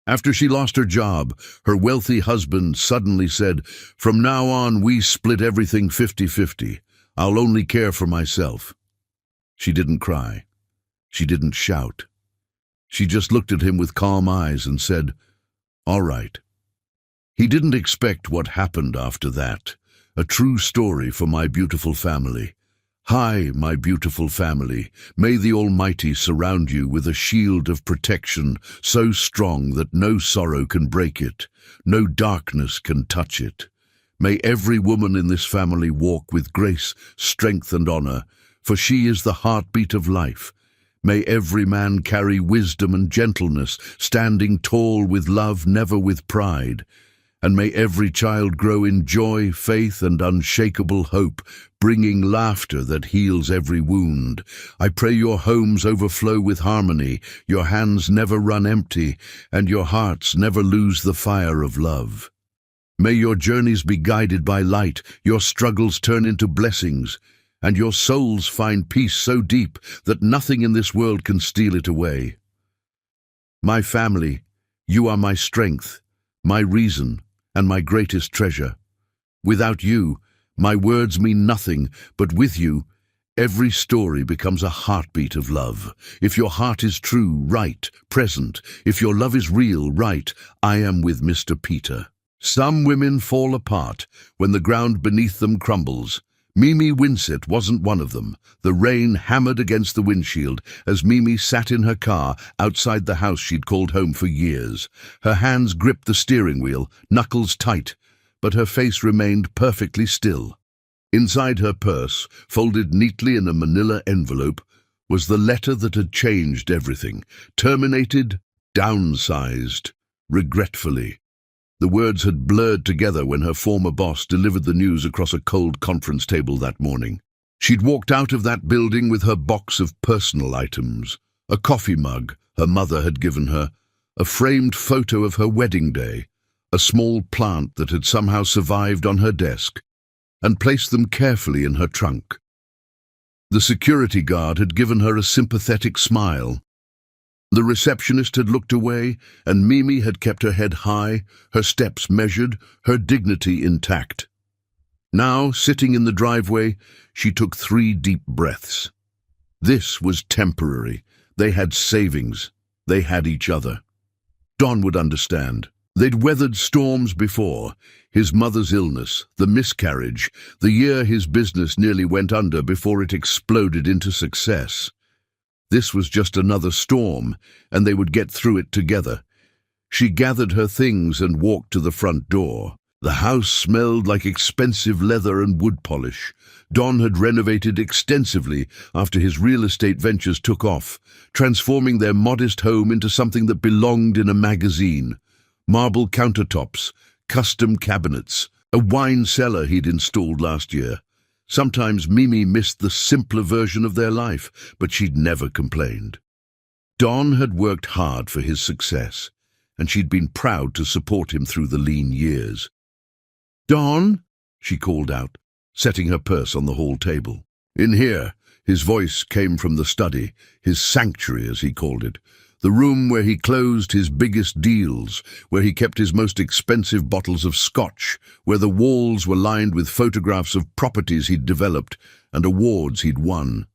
After she lost her job, her wealthy husband suddenly said, "From now on, we split everything 50-50. I'll only care for myself." She didn't cry. She didn't shout. She just looked at him with calm eyes and said, "All right." He didn't expect what happened after that. A true story for my beautiful family. Hi, my beautiful family. May the Almighty surround you with a shield of protection so strong that no sorrow can break it, no darkness can touch it. May every woman in this family walk with grace, strength, and honor, for she is the heartbeat of life. May every man carry wisdom and gentleness, standing tall with love, never with pride. And may every child grow in joy, faith, and unshakable hope, bringing laughter that heals every wound. I pray your homes overflow with harmony, your hands never run empty, and your hearts never lose the fire of love. May your journeys be guided by light, your struggles turn into blessings, and your souls find peace so deep that nothing in this world can steal it away. My family, you are my strength, my reason, and my greatest treasure. Without you, my words mean nothing, but with you, every story becomes a heartbeat of love. If your heart is true, right, present. If your love is real, right, I am with Mr. Peter. Some women fall apart when the ground beneath them crumbles. Mimi Winsett wasn't one of them. The rain hammered against the windshield as Mimi sat in her car outside the house she'd called home for years. Her hands gripped the steering wheel, knuckles tight, but her face remained perfectly still. Inside her purse, folded neatly in a manila envelope, was the letter that had changed everything. Terminated, downsized, regretfully. The words had blurred together when her former boss delivered the news across a cold conference table that morning. She'd walked out of that building with her box of personal items, a coffee mug her mother had given her, a framed photo of her wedding day, a small plant that had somehow survived on her desk, and placed them carefully in her trunk. The security guard had given her a sympathetic smile. The receptionist had looked away, and Mimi had kept her head high, her steps measured, her dignity intact. Now, sitting in the driveway, she took 3 deep breaths. This was temporary. They had savings. They had each other. Don would understand. They'd weathered storms before. His mother's illness, the miscarriage, the year his business nearly went under before it exploded into success. This was just another storm, and they would get through it together. She gathered her things and walked to the front door. The house smelled like expensive leather and wood polish. Don had renovated extensively after his real estate ventures took off, transforming their modest home into something that belonged in a magazine. Marble countertops, custom cabinets, a wine cellar he'd installed last year. Sometimes Mimi missed the simpler version of their life, but she'd never complained. Don had worked hard for his success, and she'd been proud to support him through the lean years. "Don," she called out, setting her purse on the hall table. "In here." His voice came from the study, his sanctuary as he called it, the room where he closed his biggest deals, where he kept his most expensive bottles of scotch, where the walls were lined with photographs of properties he'd developed and awards he'd won.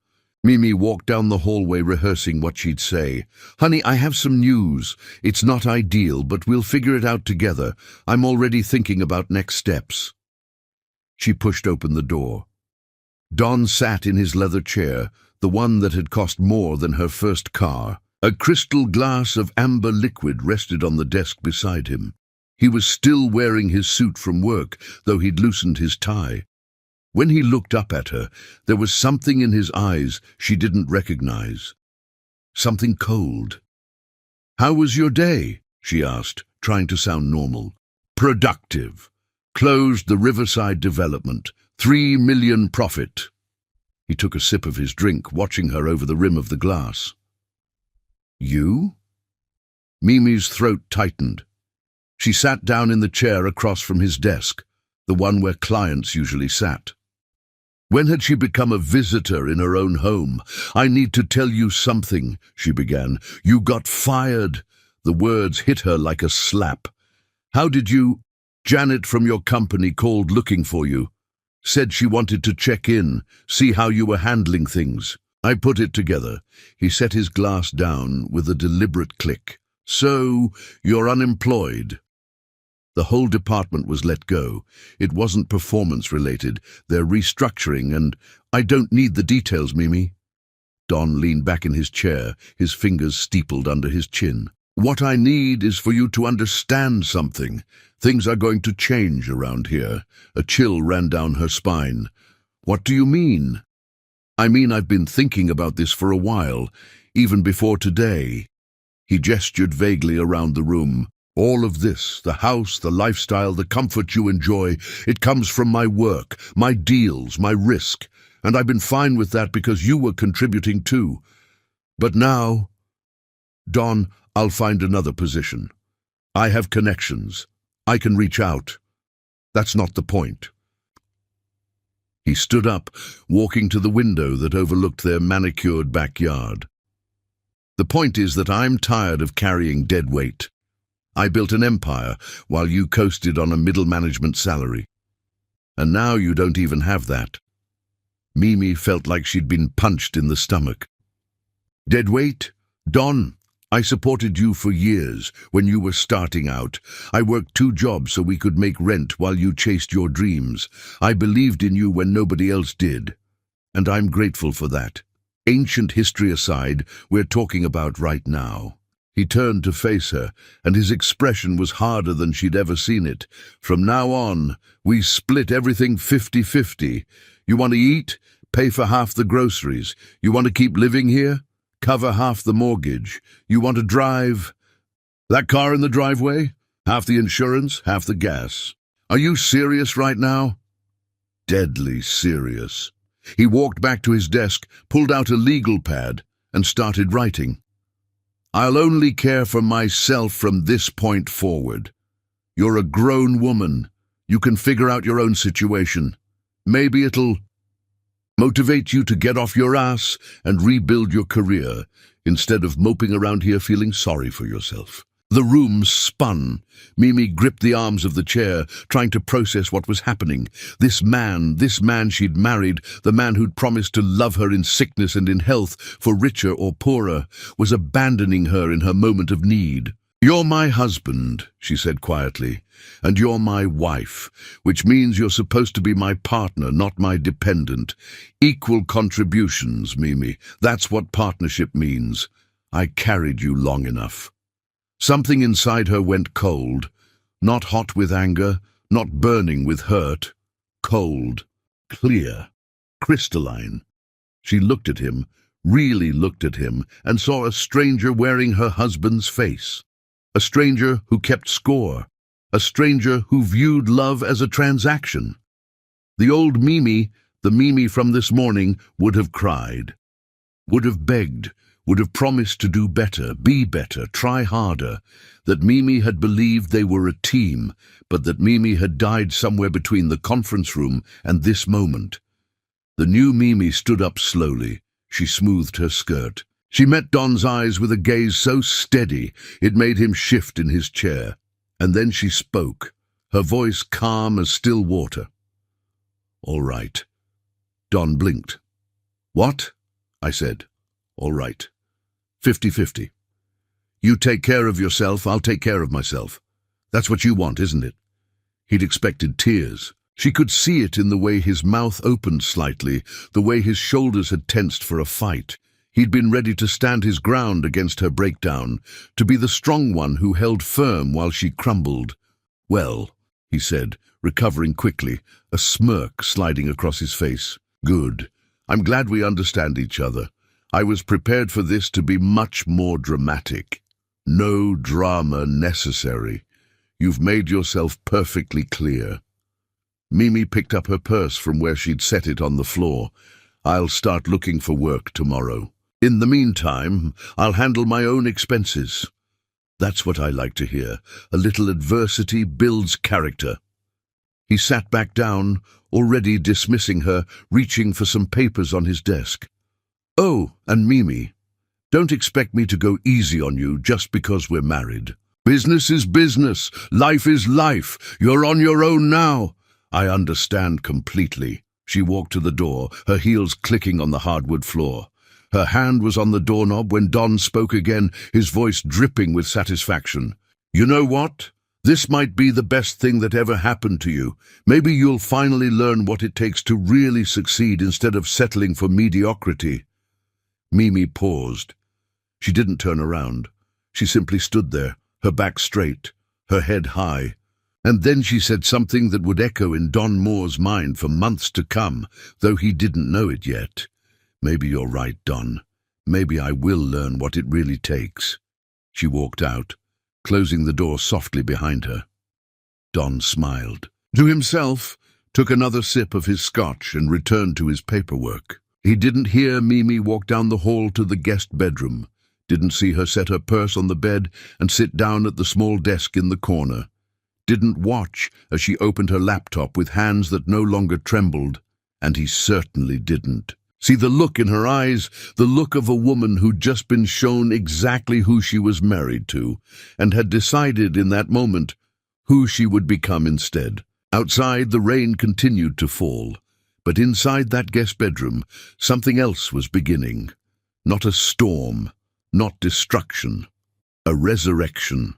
Mimi walked down the hallway rehearsing what she'd say. "Honey, I have some news. It's not ideal, but we'll figure it out together. I'm already thinking about next steps." She pushed open the door. Don sat in his leather chair, the one that had cost more than her first car. A crystal glass of amber liquid rested on the desk beside him. He was still wearing his suit from work, though he'd loosened his tie. When he looked up at her, there was something in his eyes she didn't recognize. Something cold. "How was your day?" she asked, trying to sound normal. "Productive. Closed the Riverside development. 3 million profit." He took a sip of his drink, watching her over the rim of the glass. "You?" Mimi's throat tightened. She sat down in the chair across from his desk, the one where clients usually sat. When had she become a visitor in her own home? "I need to tell you something," she began. "You got fired. The words hit her like a slap. "How did you—" "Janet from your company called looking for you. Said she wanted to check in, see how you were handling things. I put it together." He set his glass down with a deliberate click. "So, you're unemployed." The whole department was let go. It wasn't performance-related. They're restructuring, and I don't need the details, Mimi. Don leaned back in his chair, his fingers steepled under his chin. "What I need is for you to understand something. Things are going to change around here." A chill ran down her spine. "What do you mean?" "I mean, I've been thinking about this for a while, even before today." He gestured vaguely around the room. "All of this, the house, the lifestyle, the comfort you enjoy, it comes from my work, my deals, my risk. And I've been fine with that because you were contributing too. But now, Don, I'll find another position. I have connections. I can reach out. That's not the point." He stood up, walking to the window that overlooked their manicured backyard. "The point is that I'm tired of carrying dead weight. I built an empire while you coasted on a middle management salary. And now you don't even have that." Mimi felt like she'd been punched in the stomach. "Dead weight? Don, I supported you for years when you were starting out. I worked 2 jobs so we could make rent while you chased your dreams. I believed in you when nobody else did. And I'm grateful for that. Ancient history aside, we're talking about right now." He turned to face her, and his expression was harder than she'd ever seen it. "From now on, we split everything 50-50. You want to eat? Pay for half the groceries. You want to keep living here? Cover half the mortgage. You want to drive? That car in the driveway? Half the insurance, half the gas. Are you serious right now?" Deadly serious. He walked back to his desk, pulled out a legal pad, and started writing. "I'll only care for myself from this point forward. You're a grown woman. You can figure out your own situation. Maybe it'll motivate you to get off your ass and rebuild your career, instead of moping around here feeling sorry for yourself." The room spun. Mimi gripped the arms of the chair, trying to process what was happening. This man she'd married, the man who'd promised to love her in sickness and in health, for richer or poorer, was abandoning her in her moment of need. "You're my husband," she said quietly, "and you're my wife, which means you're supposed to be my partner, not my dependent. Equal contributions, Mimi. That's what partnership means. I carried you long enough." Something inside her went cold, not hot with anger, not burning with hurt. Cold, clear, crystalline. She looked at him, really looked at him, and saw a stranger wearing her husband's face. A stranger who kept score. A stranger who viewed love as a transaction. The old Mimi, the Mimi from this morning, would have cried, would have begged, would have promised to do better, be better, try harder, that Mimi had believed they were a team, but that Mimi had died somewhere between the conference room and this moment. The new Mimi stood up slowly. She smoothed her skirt. She met Don's eyes with a gaze so steady it made him shift in his chair. And then she spoke, her voice calm as still water. "All right." Don blinked. "What?" I said. "All right. 50-50. You take care of yourself, I'll take care of myself. That's what you want, isn't it?" He'd expected tears. She could see it in the way his mouth opened slightly, the way his shoulders had tensed for a fight. He'd been ready to stand his ground against her breakdown, to be the strong one who held firm while she crumbled. "Well," he said, recovering quickly, a smirk sliding across his face. "Good. I'm glad we understand each other. I was prepared for this to be much more dramatic. No drama necessary. You've made yourself perfectly clear." Mimi picked up her purse from where she'd set it on the floor. "I'll start looking for work tomorrow. In the meantime, I'll handle my own expenses." That's what I like to hear. A little adversity builds character. He sat back down, already dismissing her, reaching for some papers on his desk. "Oh, and Mimi, Don't expect me to go easy on you just because we're married. Business is business. Life is life. You're on your own now. I understand completely. She walked to the door, her heels clicking on the hardwood floor. Her hand was on the doorknob when Don spoke again, his voice dripping with satisfaction. You know what? This might be the best thing that ever happened to you. Maybe you'll finally learn what it takes to really succeed instead of settling for mediocrity. Mimi paused. She didn't turn around. She simply stood there, her back straight, her head high. And then she said something that would echo in Don Moore's mind for months to come, though he didn't know it yet. Maybe you're right, Don. Maybe I will learn what it really takes. She walked out, closing the door softly behind her. Don smiled. To himself, took another sip of his scotch and returned to his paperwork. He didn't hear Mimi walk down the hall to the guest bedroom, didn't see her set her purse on the bed and sit down at the small desk in the corner, didn't watch as she opened her laptop with hands that no longer trembled, and he certainly didn't see the look in her eyes, the look of a woman who'd just been shown exactly who she was married to, and had decided in that moment who she would become instead. Outside, the rain continued to fall, but inside that guest bedroom, something else was beginning. Not a storm, not destruction, a resurrection.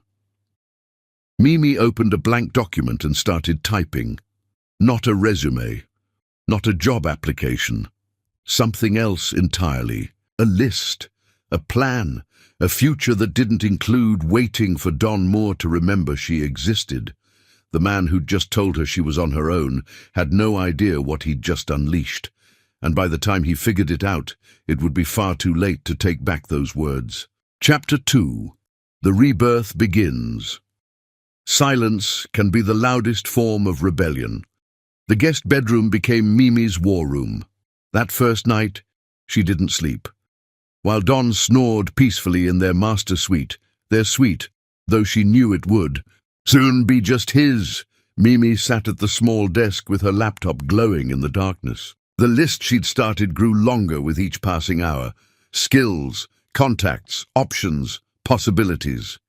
Mimi opened a blank document and started typing. Not a resume, not a job application. Something else entirely. A list, a plan, a future that didn't include waiting for Don Moore to remember she existed. The man who'd just told her she was on her own had no idea what he'd just unleashed, and by the time he figured it out, it would be far too late to take back those words. Chapter 2. The Rebirth Begins. Silence can be the loudest form of rebellion. The guest bedroom became Mimi's war room. That first night, she didn't sleep. While Don snored peacefully in their master suite, their suite, though she knew it would, soon be just his, Mimi sat at the small desk with her laptop glowing in the darkness. The list she'd started grew longer with each passing hour. Skills, contacts, options, possibilities.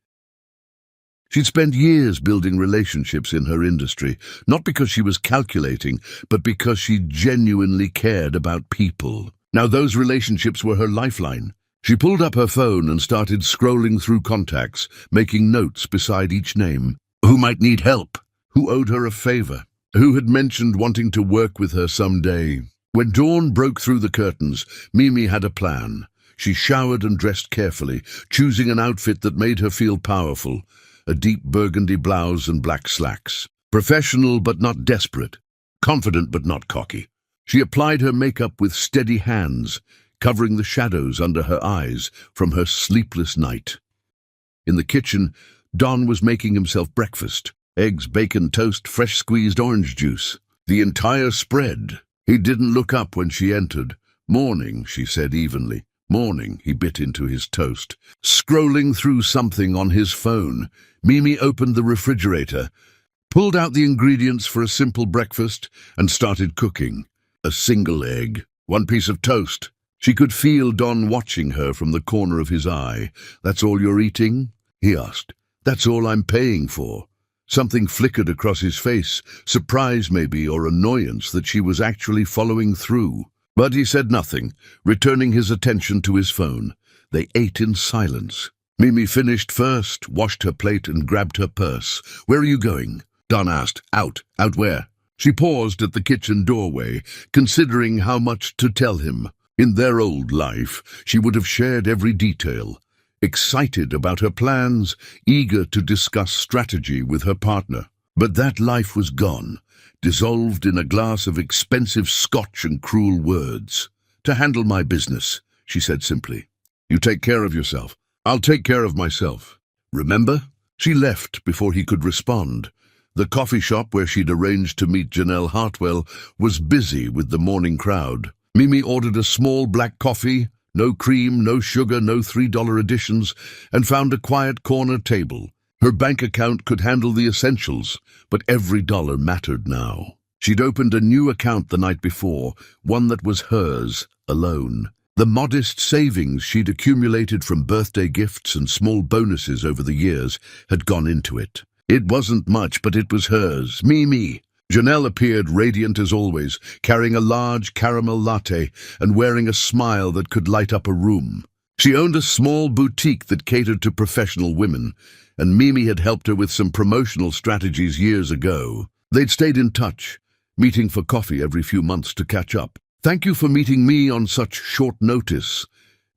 She'd spent years building relationships in her industry, not because she was calculating, but because she genuinely cared about people. Now those relationships were her lifeline. She pulled up her phone and started scrolling through contacts, making notes beside each name. Who might need help? Who owed her a favor? Who had mentioned wanting to work with her someday? When dawn broke through the curtains, Mimi had a plan. She showered and dressed carefully, choosing an outfit that made her feel powerful. A deep burgundy blouse and black slacks. Professional but not desperate. Confident but not cocky. She applied her makeup with steady hands, covering the shadows under her eyes from her sleepless night. In the kitchen, Don was making himself breakfast. Eggs, bacon, toast, fresh squeezed orange juice. The entire spread. He didn't look up when she entered. Morning, she said evenly. Morning, he bit into his toast. Scrolling through something on his phone, Mimi opened the refrigerator, pulled out the ingredients for a simple breakfast, and started cooking. A single egg, one piece of toast. She could feel Don watching her from the corner of his eye. That's all you're eating? He asked. That's all I'm paying for. Something flickered across his face, surprise maybe or annoyance that she was actually following through. But he said nothing, returning his attention to his phone. They ate in silence. Mimi finished first, washed her plate and grabbed her purse. Where are you going? Don asked. Out. Out where? She paused at the kitchen doorway, considering how much to tell him. In their old life, she would have shared every detail. Excited about her plans, eager to discuss strategy with her partner. But that life was gone, dissolved in a glass of expensive scotch and cruel words. To handle my business, she said simply. You take care of yourself. I'll take care of myself. Remember? She left before he could respond. The coffee shop where she'd arranged to meet Janelle Hartwell was busy with the morning crowd. Mimi ordered a small black coffee, no cream, no sugar, no $3 additions, and found a quiet corner table. Her bank account could handle the essentials, but every dollar mattered now. She'd opened a new account the night before, one that was hers, alone. The modest savings she'd accumulated from birthday gifts and small bonuses over the years had gone into it. It wasn't much, but it was hers. Mimi. Janelle appeared radiant as always, carrying a large caramel latte and wearing a smile that could light up a room. She owned a small boutique that catered to professional women, and Mimi had helped her with some promotional strategies years ago. They'd stayed in touch, meeting for coffee every few months to catch up. "Thank you for meeting me on such short notice,"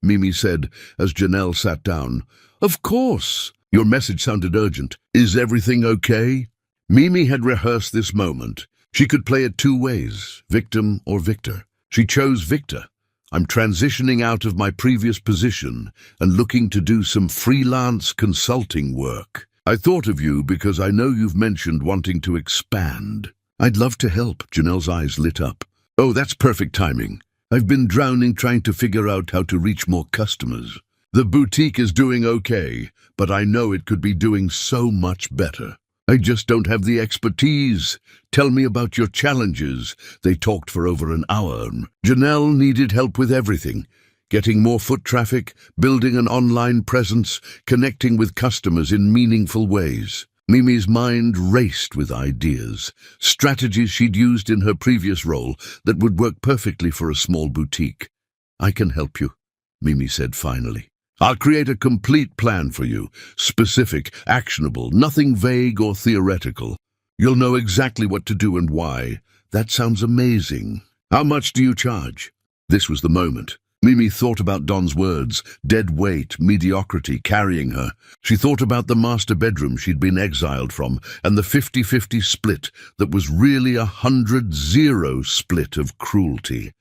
Mimi said as Janelle sat down. "Of course. Your message sounded urgent. Is everything okay?" Mimi had rehearsed this moment. She could play it two ways, victim or victor. She chose victor. "I'm transitioning out of my previous position and looking to do some freelance consulting work. I thought of you because I know you've mentioned wanting to expand." "I'd love to help." Janelle's eyes lit up. "Oh, that's perfect timing. I've been drowning trying to figure out how to reach more customers. The boutique is doing okay, but I know it could be doing so much better. I just don't have the expertise. Tell me about your challenges." They talked for over an hour. Janelle needed help with everything. Getting more foot traffic, building an online presence, connecting with customers in meaningful ways. Mimi's mind raced with ideas, strategies she'd used in her previous role that would work perfectly for a small boutique. "I can help you," Mimi said finally. "I'll create a complete plan for you, specific, actionable, nothing vague or theoretical. You'll know exactly what to do and why." "That sounds amazing. How much do you charge?" This was the moment. Mimi thought about Don's words, dead weight, mediocrity, carrying her. She thought about the master bedroom she'd been exiled from, and the 50-50 split that was really a 100-0 split of cruelty.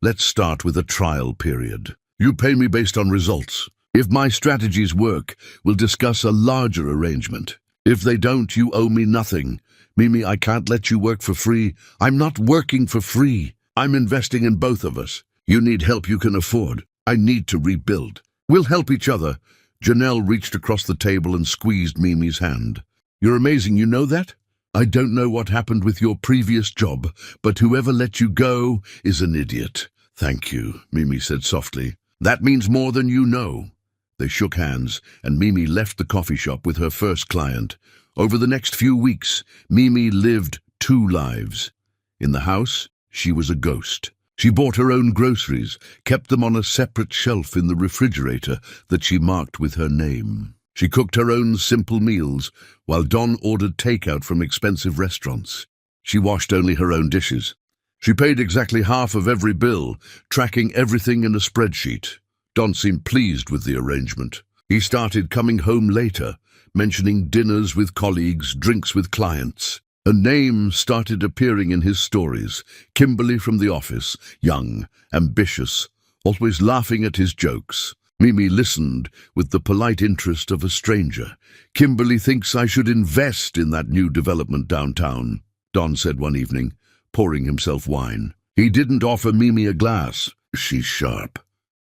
"Let's start with a trial period. You pay me based on results. If my strategies work, we'll discuss a larger arrangement. If they don't, you owe me nothing." "Mimi, I can't let you work for free." "I'm not working for free. I'm investing in both of us. You need help you can afford. I need to rebuild. We'll help each other." Janelle reached across the table and squeezed Mimi's hand. "You're amazing, you know that? I don't know what happened with your previous job, but whoever let you go is an idiot." "Thank you," Mimi said softly. "That means more than you know." They shook hands, and Mimi left the coffee shop with her first client. Over the next few weeks, Mimi lived two lives. In the house, she was a ghost. She bought her own groceries, kept them on a separate shelf in the refrigerator that she marked with her name. She cooked her own simple meals, while Don ordered takeout from expensive restaurants. She washed only her own dishes. She paid exactly half of every bill, tracking everything in a spreadsheet. Don seemed pleased with the arrangement. He started coming home later, mentioning dinners with colleagues, drinks with clients. A name started appearing in his stories. Kimberly from the office, young, ambitious, always laughing at his jokes. Mimi listened with the polite interest of a stranger. "Kimberly thinks I should invest in that new development downtown," Don said one evening, pouring himself wine. He didn't offer Mimi a glass. "She's sharp.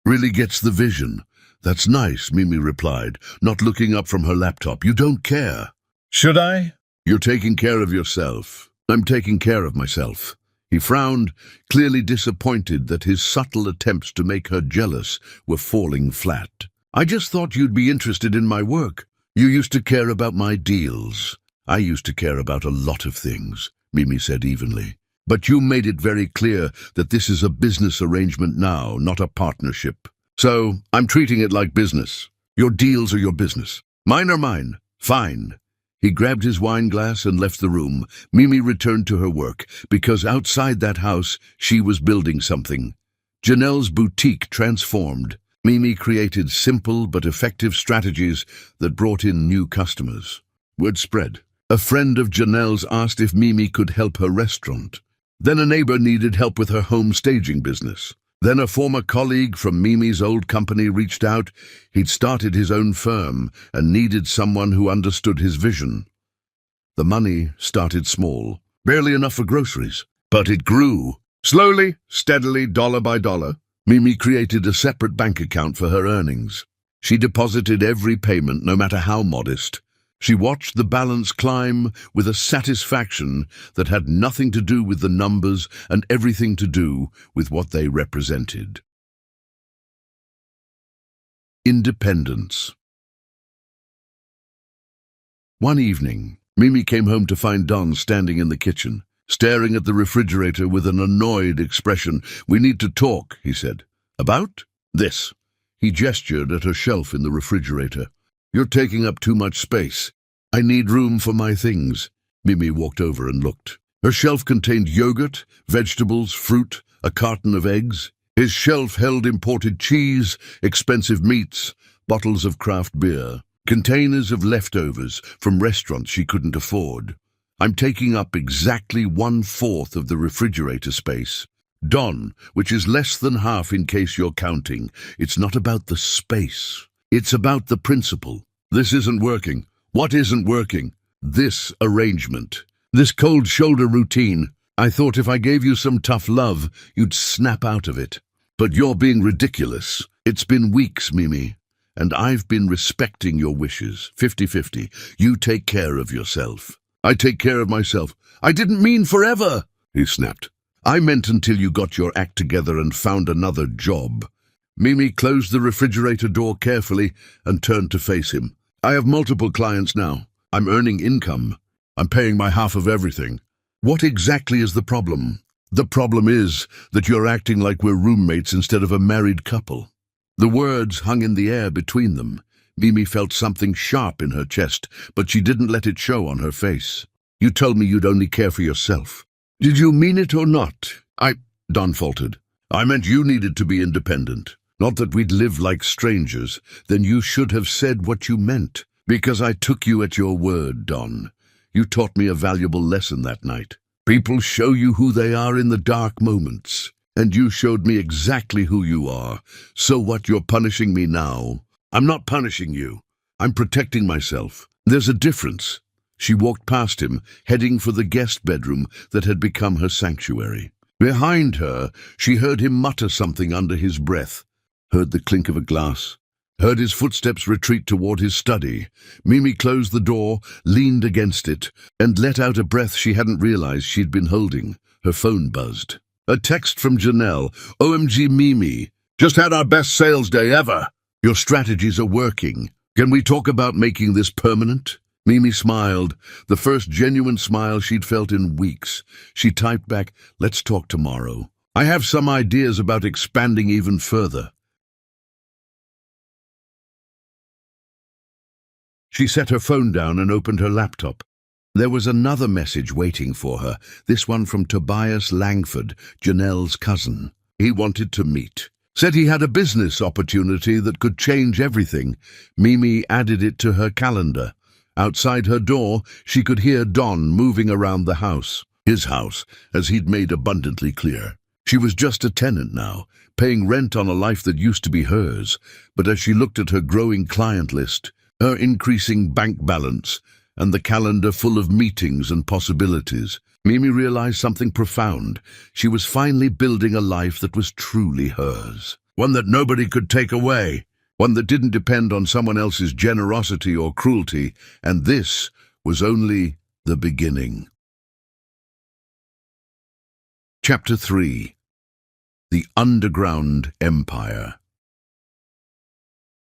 Really gets the vision." "That's nice," Mimi replied, not looking up from her laptop. "You don't care." "Should I?" "You're taking care of yourself." "I'm taking care of myself." He frowned, clearly disappointed that his subtle attempts to make her jealous were falling flat. "I just thought you'd be interested in my work. You used to care about my deals." "I used to care about a lot of things," Mimi said evenly. "But you made it very clear that this is a business arrangement now, not a partnership. So I'm treating it like business. Your deals are your business. Mine are mine. Fine." He grabbed his wine glass and left the room. Mimi returned to her work, because outside that house, she was building something. Janelle's boutique transformed. Mimi created simple but effective strategies that brought in new customers. Word spread. A friend of Janelle's asked if Mimi could help her restaurant. Then a neighbor needed help with her home staging business. Then a former colleague from Mimi's old company reached out. He'd started his own firm and needed someone who understood his vision. The money started small, barely enough for groceries, but it grew. Slowly, steadily, dollar by dollar, Mimi created a separate bank account for her earnings. She deposited every payment, no matter how modest. She watched the balance climb with a satisfaction that had nothing to do with the numbers and everything to do with what they represented. Independence. One evening, Mimi came home to find Don standing in the kitchen, staring at the refrigerator with an annoyed expression. "We need to talk," he said. "About?" "This." He gestured at a shelf in the refrigerator. "You're taking up too much space. I need room for my things." Mimi walked over and looked. Her shelf contained yogurt, vegetables, fruit, a carton of eggs. His shelf held imported cheese, expensive meats, bottles of craft beer, containers of leftovers from restaurants she couldn't afford. "I'm taking up exactly 1/4 of the refrigerator space. Don, which is less than half in case you're counting. It's not about the space. It's about the principle. This isn't working." "What isn't working?" "This arrangement. This cold shoulder routine. I thought if I gave you some tough love, you'd snap out of it. But you're being ridiculous. It's been weeks, Mimi, and I've been respecting your wishes. 50-50. You take care of yourself." "I take care of myself." "I didn't mean forever," he snapped. "I meant until you got your act together and found another job." Mimi closed the refrigerator door carefully and turned to face him. "I have multiple clients now. I'm earning income. I'm paying my half of everything." "What exactly is the problem?" "The problem is that you're acting like we're roommates instead of a married couple." The words hung in the air between them. Mimi felt something sharp in her chest, but she didn't let it show on her face. "You told me you'd only care for yourself. Did you mean it or not?" Don faltered. "I meant you needed to be independent. Not that we'd live like strangers. Then you should have said what you meant. Because I took you at your word, Don. You taught me a valuable lesson that night. People show you who they are in the dark moments. And you showed me exactly who you are. So what, you're punishing me now?" "I'm not punishing you. I'm protecting myself. There's a difference." She walked past him, heading for the guest bedroom that had become her sanctuary. Behind her, she heard him mutter something under his breath, heard the clink of a glass, heard his footsteps retreat toward his study. Mimi closed the door, leaned against it, and let out a breath she hadn't realized she'd been holding. Her phone buzzed. A text from Janelle. "OMG Mimi, just had our best sales day ever. Your strategies are working. Can we talk about making this permanent?" Mimi smiled, the first genuine smile she'd felt in weeks. She typed back, "Let's talk tomorrow. I have some ideas about expanding even further." She set her phone down and opened her laptop. There was another message waiting for her, this one from Tobias Langford, Janelle's cousin. He wanted to meet. Said he had a business opportunity that could change everything. Mimi added it to her calendar. Outside her door, she could hear Don moving around the house. His house, as he'd made abundantly clear. She was just a tenant now, paying rent on a life that used to be hers. But as she looked at her growing client list, her increasing bank balance, and the calendar full of meetings and possibilities, Mimi realized something profound. She was finally building a life that was truly hers. One that nobody could take away. One that didn't depend on someone else's generosity or cruelty. And this was only the beginning. Chapter 3. The Underground Empire.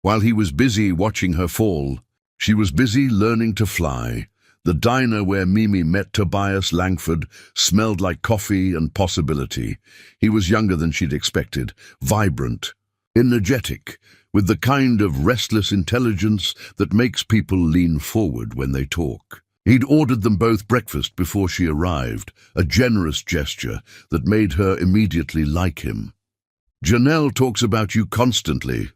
While he was busy watching her fall, she was busy learning to fly. The diner where Mimi met Tobias Langford smelled like coffee and possibility. He was younger than she'd expected, vibrant, energetic, with the kind of restless intelligence that makes people lean forward when they talk. He'd ordered them both breakfast before she arrived, a generous gesture that made her immediately like him. "Janelle talks about you constantly,"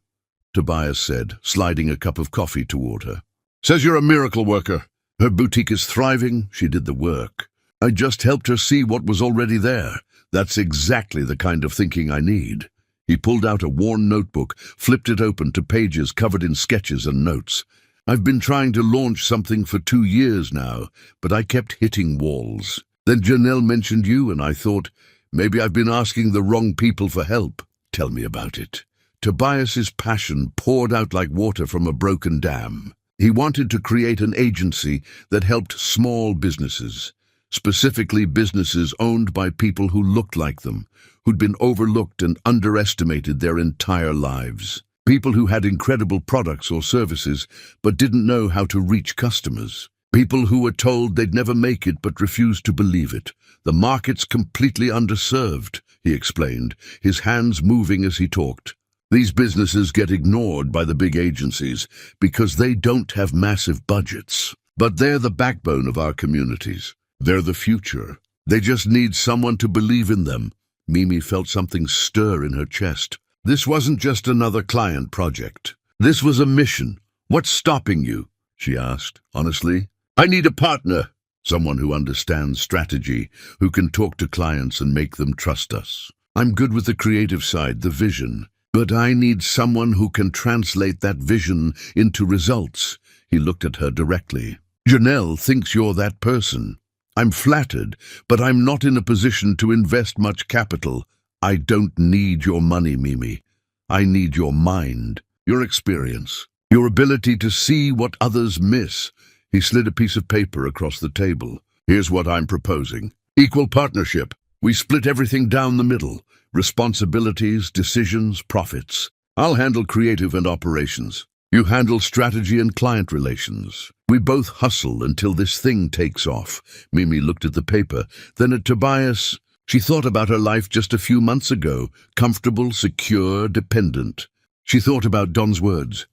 Tobias said, sliding a cup of coffee toward her. "Says you're a miracle worker. Her boutique is thriving. She did the work. I just helped her see what was already there. That's exactly the kind of thinking I need." He pulled out a worn notebook, flipped it open to pages covered in sketches and notes. "I've been trying to launch something for 2 years now, but I kept hitting walls. Then Janelle mentioned you, and I thought, maybe I've been asking the wrong people for help. Tell me about it." Tobias's passion poured out like water from a broken dam. He wanted to create an agency that helped small businesses, specifically businesses owned by people who looked like them, who'd been overlooked and underestimated their entire lives. People who had incredible products or services but didn't know how to reach customers. People who were told they'd never make it but refused to believe it. The market's completely underserved, he explained, his hands moving as he talked. These businesses get ignored by the big agencies because they don't have massive budgets. But they're the backbone of our communities. They're the future. They just need someone to believe in them. Mimi felt something stir in her chest. This wasn't just another client project. This was a mission. What's stopping you? She asked, honestly. I need a partner. Someone who understands strategy, who can talk to clients and make them trust us. I'm good with the creative side, the vision. But I need someone who can translate that vision into results. He looked at her directly. Janelle thinks you're that person. I'm flattered, but I'm not in a position to invest much capital. I don't need your money, Mimi. I need your mind, your experience, your ability to see what others miss. He slid a piece of paper across the table. Here's what I'm proposing. Equal partnership. We split everything down the middle. Responsibilities, decisions, profits. I'll handle creative and operations. You handle strategy and client relations. We both hustle until this thing takes off. Mimi looked at the paper, then at Tobias. She thought about her life just a few months ago. Comfortable, secure, dependent. She thought about Don's words.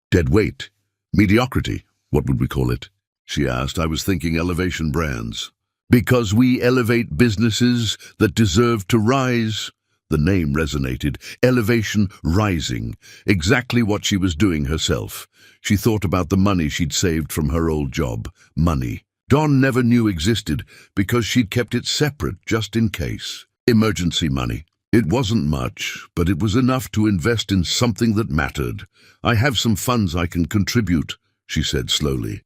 Dead weight. Mediocrity. What would we call it? She asked. I was thinking elevation brands. Because we elevate businesses that deserve to rise. The name resonated. Elevation, rising. Exactly what she was doing herself. She thought about the money she'd saved from her old job. Money. Don never knew existed because she'd kept it separate just in case. Emergency money. It wasn't much, but it was enough to invest in something that mattered. I have some funds I can contribute, she said slowly.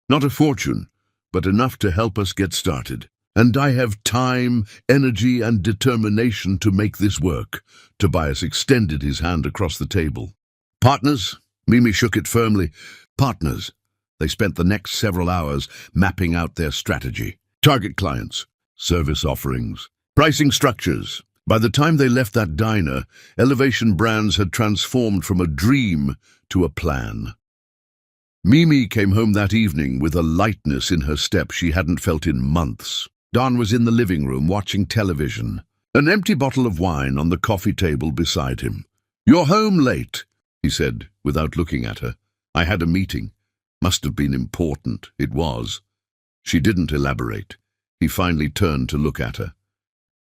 Not a fortune, but enough to help us get started. And I have time, energy, and determination to make this work. Tobias extended his hand across the table. Partners? Mimi shook it firmly. Partners. They spent the next several hours mapping out their strategy. Target clients, service offerings, pricing structures. By the time they left that diner, Elevation Brands had transformed from a dream to a plan. Mimi came home that evening with a lightness in her step she hadn't felt in months. Don was in the living room watching television, an empty bottle of wine on the coffee table beside him. You're home late, he said, without looking at her. I had a meeting. Must have been important. It was. She didn't elaborate. He finally turned to look at her.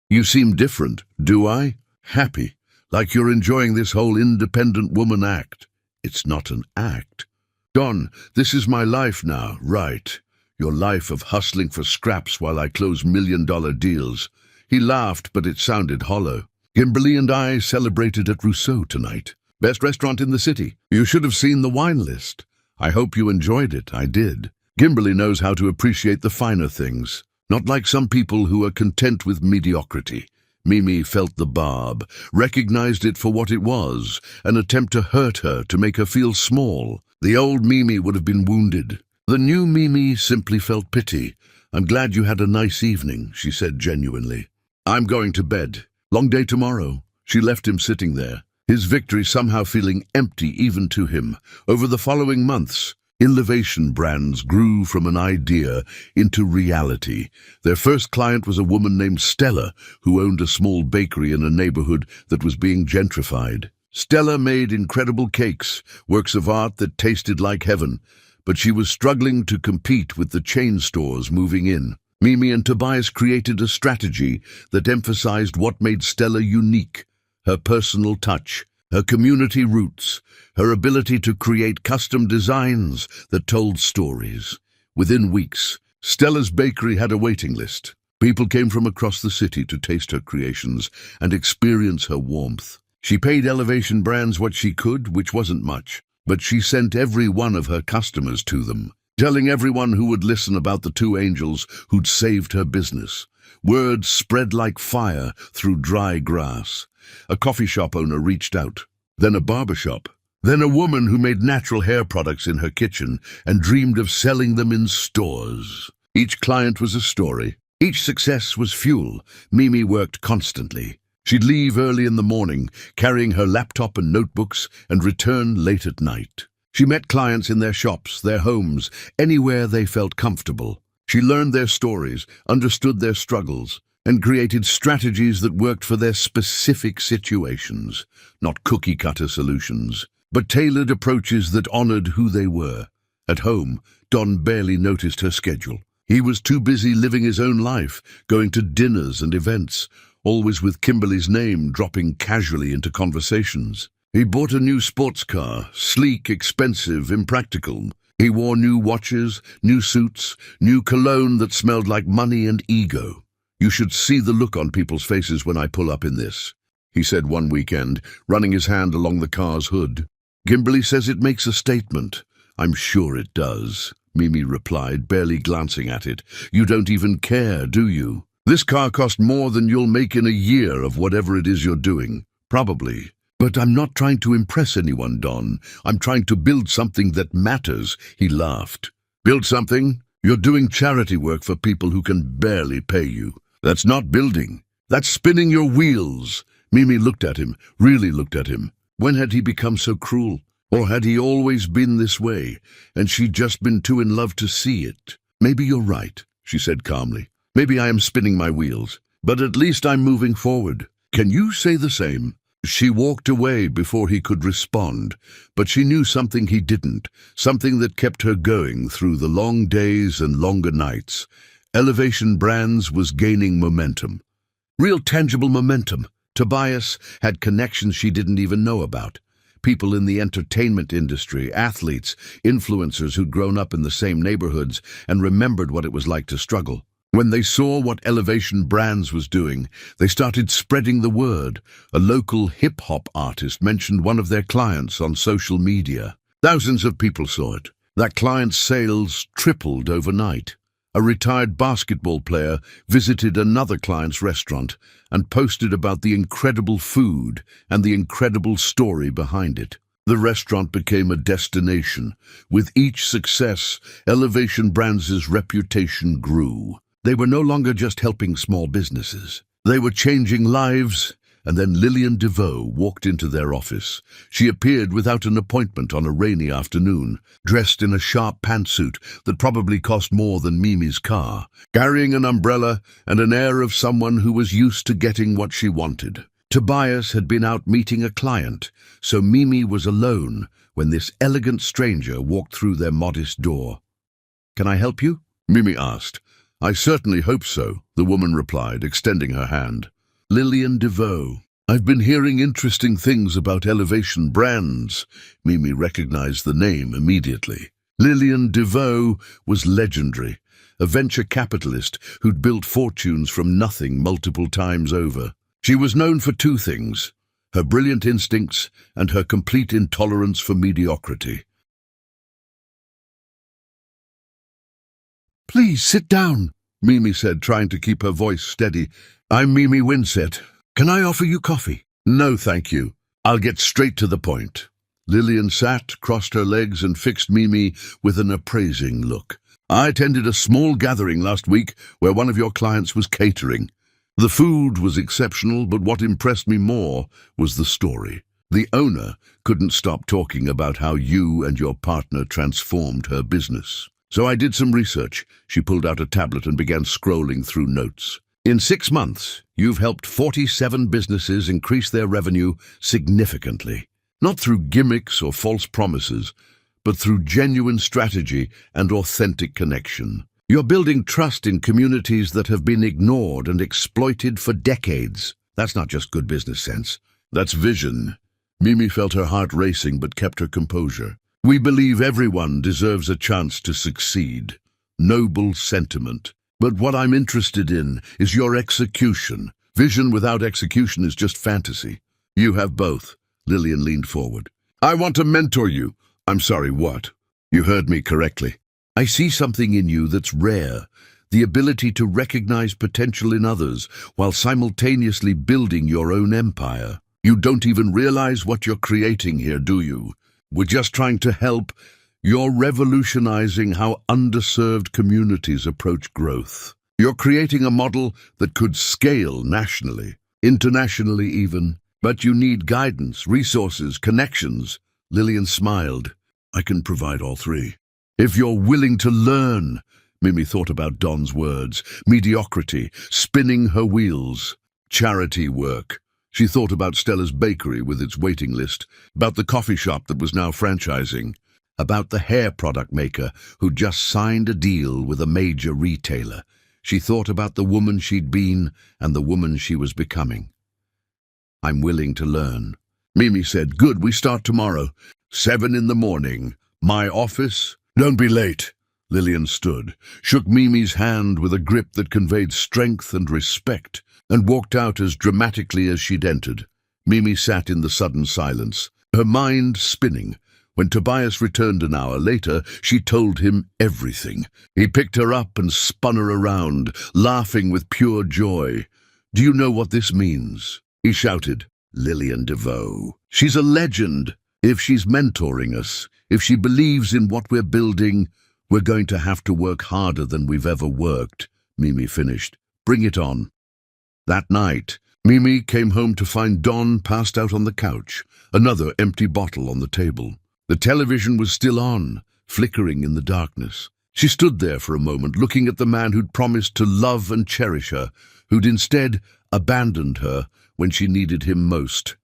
You seem different, do I? Happy, like you're enjoying this whole independent woman act. It's not an act. Don, this is my life now, right? Your life of hustling for scraps while I close million-dollar deals. He laughed, but it sounded hollow. Kimberly and I celebrated at Rousseau tonight. Best restaurant in the city. You should have seen the wine list. I hope you enjoyed it. I did. Kimberly knows how to appreciate the finer things. Not like some people who are content with mediocrity. Mimi felt the barb, recognized it for what it was, an attempt to hurt her, to make her feel small. The old Mimi would have been wounded. The new Mimi simply felt pity. I'm glad you had a nice evening, she said genuinely. I'm going to bed. Long day tomorrow. She left him sitting there, his victory somehow feeling empty even to him. Over the following months, Elevation Brands grew from an idea into reality. Their first client was a woman named Stella, who owned a small bakery in a neighborhood that was being gentrified. Stella made incredible cakes, works of art that tasted like heaven, but she was struggling to compete with the chain stores moving in. Mimi and Tobias created a strategy that emphasized what made Stella unique: her personal touch, her community roots, her ability to create custom designs that told stories. Within weeks, Stella's bakery had a waiting list. People came from across the city to taste her creations and experience her warmth. She paid Elevation Brands what she could, which wasn't much, but she sent every one of her customers to them, telling everyone who would listen about the two angels who'd saved her business. Word spread like fire through dry grass. A coffee shop owner reached out, then a barber shop, then a woman who made natural hair products in her kitchen and dreamed of selling them in stores. Each client was a story. Each success was fuel. Mimi worked constantly. She'd leave early in the morning, carrying her laptop and notebooks, and return late at night. She met clients in their shops, their homes, anywhere they felt comfortable. She learned their stories, understood their struggles, and created strategies that worked for their specific situations. Not cookie-cutter solutions, but tailored approaches that honored who they were. At home, Don barely noticed her schedule. He was too busy living his own life, going to dinners and events, always with Kimberly's name dropping casually into conversations. He bought a new sports car, sleek, expensive, impractical. He wore new watches, new suits, new cologne that smelled like money and ego. "You should see the look on people's faces when I pull up in this," he said one weekend, running his hand along the car's hood. "Kimberly says it makes a statement." "I'm sure it does," Mimi replied, barely glancing at it. "You don't even care, do you? This car cost more than you'll make in a year of whatever it is you're doing. Probably. But I'm not trying to impress anyone, Don. I'm trying to build something that matters," he laughed. "Build something? You're doing charity work for people who can barely pay you. That's not building. That's spinning your wheels." Mimi looked at him, really looked at him. When had he become so cruel? Or had he always been this way, and she'd just been too in love to see it? "Maybe you're right," she said calmly. "Maybe I am spinning my wheels, but at least I'm moving forward. Can you say the same?" She walked away before he could respond, but she knew something he didn't, something that kept her going through the long days and longer nights. Elevation Brands was gaining momentum. Real tangible momentum. Tobias had connections she didn't even know about. People in the entertainment industry, athletes, influencers who'd grown up in the same neighborhoods and remembered what it was like to struggle. When they saw what Elevation Brands was doing, they started spreading the word. A local hip-hop artist mentioned one of their clients on social media. Thousands of people saw it. That client's sales tripled overnight. A retired basketball player visited another client's restaurant and posted about the incredible food and the incredible story behind it. The restaurant became a destination. With each success, Elevation Brands' reputation grew. They were no longer just helping small businesses. They were changing lives. And then Lillian DeVoe walked into their office. She appeared without an appointment on a rainy afternoon, dressed in a sharp pantsuit that probably cost more than Mimi's car, carrying an umbrella and an air of someone who was used to getting what she wanted. Tobias had been out meeting a client, so Mimi was alone when this elegant stranger walked through their modest door. "Can I help you?" Mimi asked. "I certainly hope so," the woman replied, extending her hand. "Lillian DeVoe. I've been hearing interesting things about Elevation Brands." Mimi recognized the name immediately. Lillian DeVoe was legendary, a venture capitalist who'd built fortunes from nothing multiple times over. She was known for two things: her brilliant instincts and her complete intolerance for mediocrity. "Please sit down," Mimi said, trying to keep her voice steady. "I'm Mimi Winsett. Can I offer you coffee?" "No, thank you. I'll get straight to the point." Lillian sat, crossed her legs, and fixed Mimi with an appraising look. "I attended a small gathering last week where one of your clients was catering. The food was exceptional, but what impressed me more was the story. The owner couldn't stop talking about how you and your partner transformed her business. So I did some research." She pulled out a tablet and began scrolling through notes. "In 6 months, you've helped 47 businesses increase their revenue significantly. Not through gimmicks or false promises, but through genuine strategy and authentic connection. You're building trust in communities that have been ignored and exploited for decades. That's not just good business sense. That's vision." Mimi felt her heart racing but kept her composure. "We believe everyone deserves a chance to succeed." Noble sentiment. "But what I'm interested in is your execution. Vision without execution is just fantasy. You have both." Lillian leaned forward. "I want to mentor you." "I'm sorry, what?" "You heard me correctly. I see something in you that's rare, the ability to recognize potential in others while simultaneously building your own empire. You don't even realize what you're creating here, do you? We're just trying to help. You're revolutionizing how underserved communities approach growth. You're creating a model that could scale nationally. internationally even. But you need guidance, resources, connections. Lillian smiled. I can provide all three. If you're willing to learn. Mimi thought about Don's words. Mediocrity, spinning her wheels. Charity work. She thought about Stella's bakery with its waiting list, about the coffee shop that was now franchising, about the hair product maker who'd just signed a deal with a major retailer. She thought about the woman she'd been and the woman she was becoming. I'm willing to learn. Mimi said, good, we start tomorrow. 7 in the morning. My office? Don't be late. Lillian stood, shook Mimi's hand with a grip that conveyed strength and respect, and walked out as dramatically as she'd entered. Mimi sat in the sudden silence, her mind spinning. When Tobias returned an hour later, she told him everything. He picked her up and spun her around, laughing with pure joy. Do you know what this means? He shouted. Lillian DeVoe. She's a legend. If she's mentoring us, if she believes in what we're building, we're going to have to work harder than we've ever worked, Mimi finished. Bring it on. That night, Mimi came home to find Don passed out on the couch, another empty bottle on the table. The television was still on, flickering in the darkness. She stood there for a moment, looking at the man who'd promised to love and cherish her, who'd instead abandoned her when she needed him most.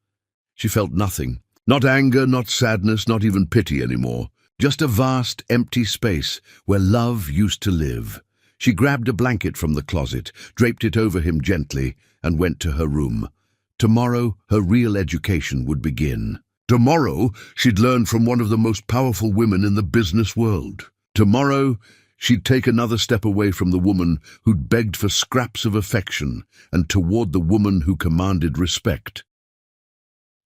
She felt nothing. Not anger, not sadness, not even pity anymore. Just a vast, empty space where love used to live. She grabbed a blanket from the closet, draped it over him gently, and went to her room. Tomorrow, her real education would begin. Tomorrow, she'd learn from one of the most powerful women in the business world. Tomorrow, she'd take another step away from the woman who'd begged for scraps of affection and toward the woman who commanded respect.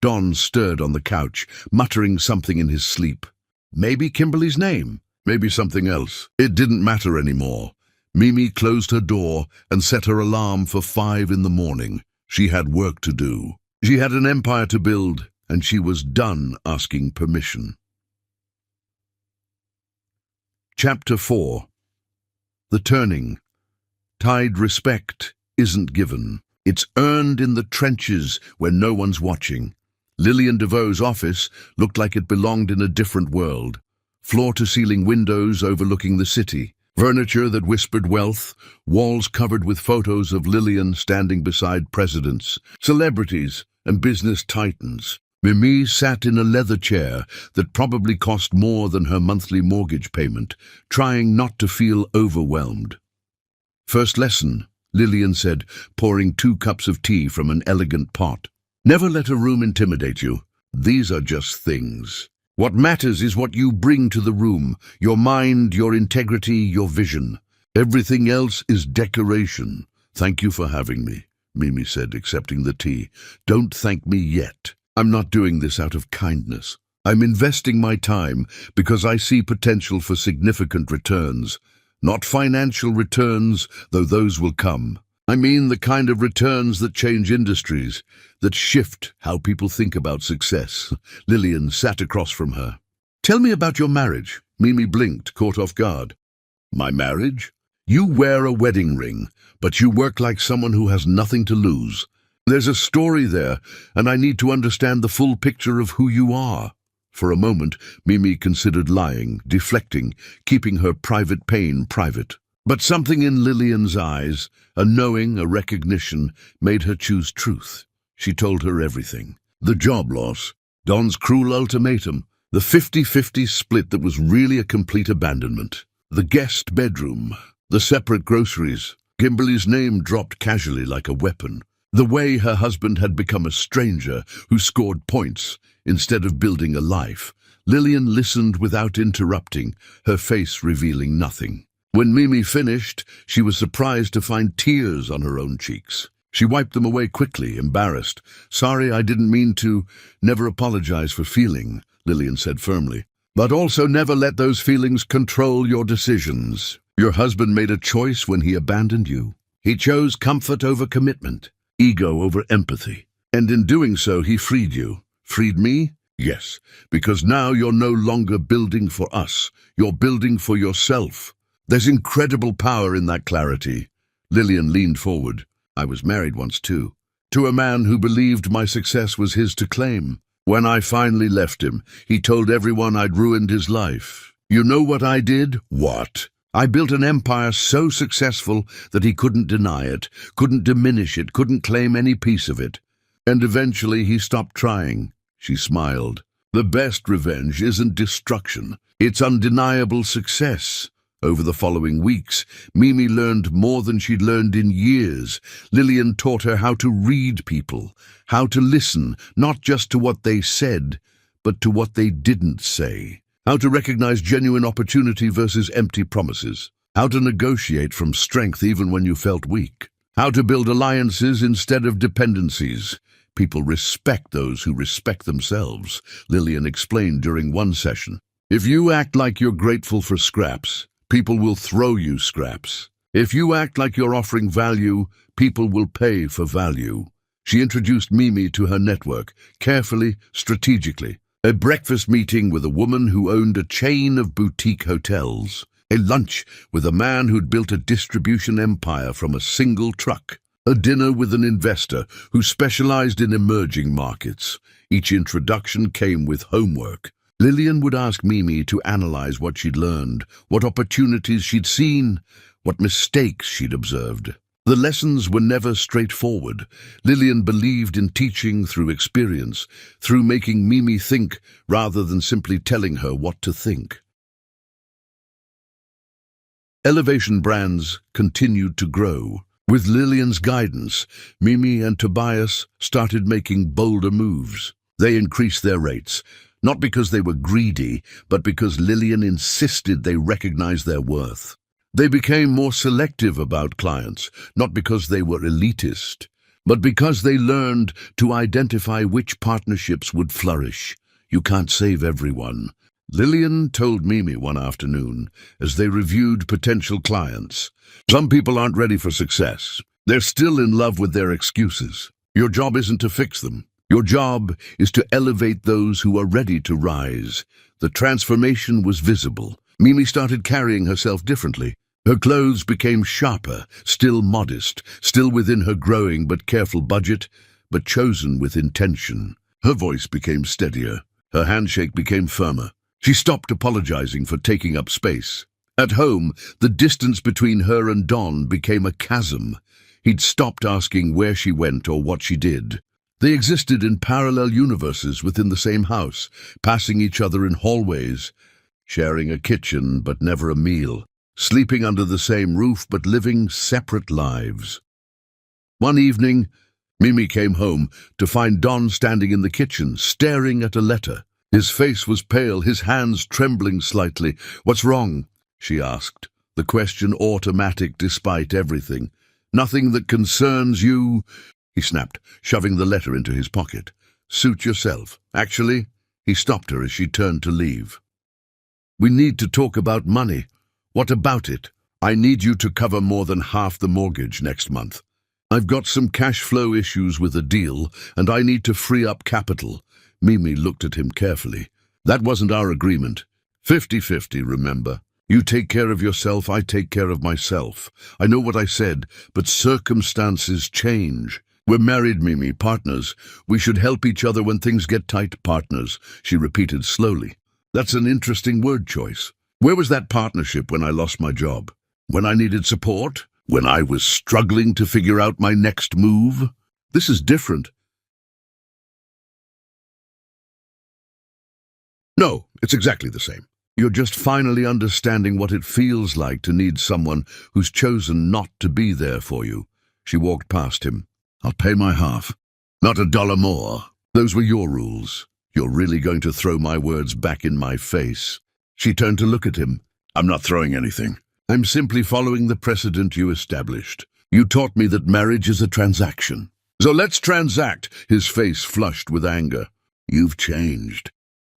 Don stirred on the couch, muttering something in his sleep. Maybe Kimberly's name, maybe something else. It didn't matter anymore. Mimi closed her door and set her alarm for 5 in the morning. She had work to do. She had an empire to build, and she was done asking permission. Chapter 4. The Turning. Tide respect isn't given. It's earned in the trenches where no one's watching. Lillian DeVoe's office looked like it belonged in a different world. Floor-to-ceiling windows overlooking the city, furniture that whispered wealth, walls covered with photos of Lillian standing beside presidents, celebrities, and business titans. Mimi sat in a leather chair that probably cost more than her monthly mortgage payment, trying not to feel overwhelmed. First lesson, Lillian said, pouring 2 cups of tea from an elegant pot. Never let a room intimidate you. These are just things. What matters is what you bring to the room, your mind, your integrity, your vision. Everything else is decoration. Thank you for having me, Mimi said, accepting the tea. Don't thank me yet. I'm not doing this out of kindness. I'm investing my time because I see potential for significant returns. Not financial returns, though those will come. I mean the kind of returns that change industries, that shift how people think about success. Lillian sat across from her. Tell me about your marriage. Mimi blinked, caught off guard. My marriage? You wear a wedding ring, but you work like someone who has nothing to lose. There's a story there, and I need to understand the full picture of who you are. For a moment, Mimi considered lying, deflecting, keeping her private pain private. But something in Lillian's eyes, a knowing, a recognition, made her choose truth. She told her everything. The job loss, Don's cruel ultimatum, the 50-50 split that was really a complete abandonment, the guest bedroom, the separate groceries, Kimberly's name dropped casually like a weapon, the way her husband had become a stranger who scored points instead of building a life. Lillian listened without interrupting, her face revealing nothing. When Mimi finished, she was surprised to find tears on her own cheeks. She wiped them away quickly, embarrassed. Sorry, I didn't mean to. Never apologize for feeling, Lillian said firmly. But also never let those feelings control your decisions. Your husband made a choice when he abandoned you. He chose comfort over commitment, ego over empathy. And in doing so, he freed you. Freed me? Yes, because now you're no longer building for us. You're building for yourself. There's incredible power in that clarity. Lillian leaned forward. I was married once too. to a man who believed my success was his to claim. When I finally left him, he told everyone I'd ruined his life. You know what I did? What? I built an empire so successful that he couldn't deny it, couldn't diminish it, couldn't claim any piece of it. And eventually he stopped trying. She smiled. The best revenge isn't destruction. It's undeniable success. Over the following weeks, Mimi learned more than she'd learned in years. Lillian taught her how to read people, how to listen, not just to what they said, but to what they didn't say. How to recognize genuine opportunity versus empty promises. How to negotiate from strength even when you felt weak. How to build alliances instead of dependencies. People respect those who respect themselves, Lillian explained during one session. If you act like you're grateful for scraps, people will throw you scraps. If you act like you're offering value, people will pay for value. She introduced Mimi to her network, carefully, strategically. A breakfast meeting with a woman who owned a chain of boutique hotels. A lunch with a man who'd built a distribution empire from a single truck. A dinner with an investor who specialized in emerging markets. Each introduction came with homework. Lillian would ask Mimi to analyze what she'd learned, what opportunities she'd seen, what mistakes she'd observed. The lessons were never straightforward. Lillian believed in teaching through experience, through making Mimi think rather than simply telling her what to think. Elevation Brands continued to grow. With Lillian's guidance, Mimi and Tobias started making bolder moves. They increased their rates, not because they were greedy, but because Lillian insisted they recognize their worth. They became more selective about clients, not because they were elitist, but because they learned to identify which partnerships would flourish. You can't save everyone. Lillian told Mimi one afternoon, as they reviewed potential clients. Some people aren't ready for success. They're still in love with their excuses. Your job isn't to fix them. Your job is to elevate those who are ready to rise. The transformation was visible. Mimi started carrying herself differently. Her clothes became sharper, still modest, still within her growing but careful budget, but chosen with intention. Her voice became steadier. Her handshake became firmer. She stopped apologizing for taking up space. At home, the distance between her and Don became a chasm. He'd stopped asking where she went or what she did. They existed in parallel universes within the same house, passing each other in hallways, sharing a kitchen but never a meal, sleeping under the same roof but living separate lives. One evening, Mimi came home to find Don standing in the kitchen, staring at a letter. His face was pale, his hands trembling slightly. "What's wrong?" she asked, the question automatic despite everything. "Nothing that concerns you," he snapped, shoving the letter into his pocket. "Suit yourself." Actually, he stopped her as she turned to leave. "We need to talk about money." "What about it?" "I need you to cover more than half the mortgage next month. I've got some cash flow issues with a deal, and I need to free up capital." Mimi looked at him carefully. "That wasn't our agreement. 50-50, remember? You take care of yourself, I take care of myself. I know what I said, but circumstances change. We're married, Mimi, partners. We should help each other when things get tight, partners," she repeated slowly. "That's an interesting word choice. Where was that partnership when I lost my job? When I needed support? When I was struggling to figure out my next move? This is different." "No, it's exactly the same. You're just finally understanding what it feels like to need someone who's chosen not to be there for you." She walked past him. "I'll pay my half. Not $1 more. Those were your rules. You're really going to throw my words back in my face." She turned to look at him. "I'm not throwing anything. I'm simply following the precedent you established. You taught me that marriage is a transaction. So let's transact." His face flushed with anger. "You've changed.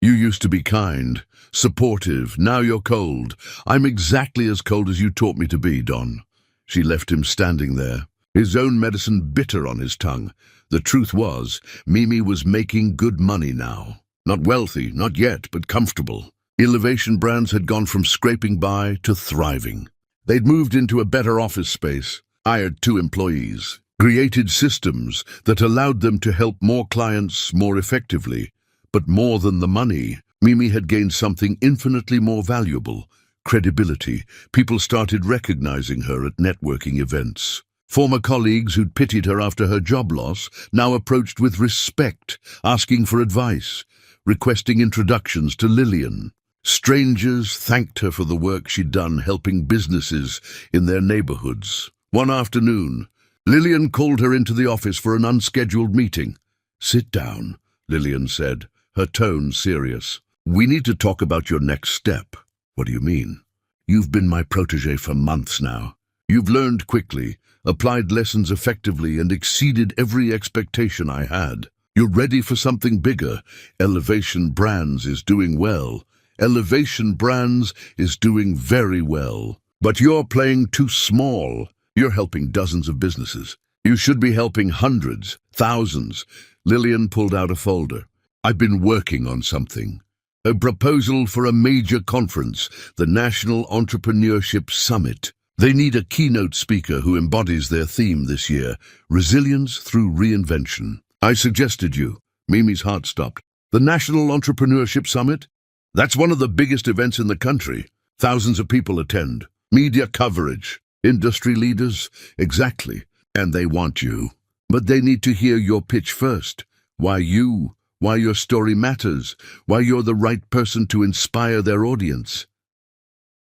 You used to be kind, supportive. Now you're cold. I'm exactly as cold as you taught me to be, Don." She left him standing there, his own medicine bitter on his tongue. The truth was, Mimi was making good money now. Not wealthy, not yet, but comfortable. Elevation Brands had gone from scraping by to thriving. They'd moved into a better office space, hired 2 employees, created systems that allowed them to help more clients more effectively. But more than the money, Mimi had gained something infinitely more valuable: credibility. People started recognizing her at networking events. Former colleagues who'd pitied her after her job loss now approached with respect, asking for advice, requesting introductions to Lillian. Strangers thanked her for the work she'd done helping businesses in their neighborhoods. One afternoon, Lillian called her into the office for an unscheduled meeting. "Sit down," Lillian said, her tone serious. "We need to talk about your next step." "What do you mean?" "You've been my protege for months now. You've learned quickly, applied lessons effectively, and exceeded every expectation I had. You're ready for something bigger. Elevation Brands is doing well. Elevation Brands is doing very well. But you're playing too small. You're helping dozens of businesses. You should be helping hundreds, thousands." Lillian pulled out a folder. "I've been working on something. A proposal for a major conference, the National Entrepreneurship Summit. They need a keynote speaker who embodies their theme this year: resilience through reinvention. I suggested you." Mimi's heart stopped. "The National Entrepreneurship Summit? That's one of the biggest events in the country. Thousands of people attend. Media coverage. Industry leaders. Exactly. And they want you. But they need to hear your pitch first. Why you? Why your story matters. Why you're the right person to inspire their audience."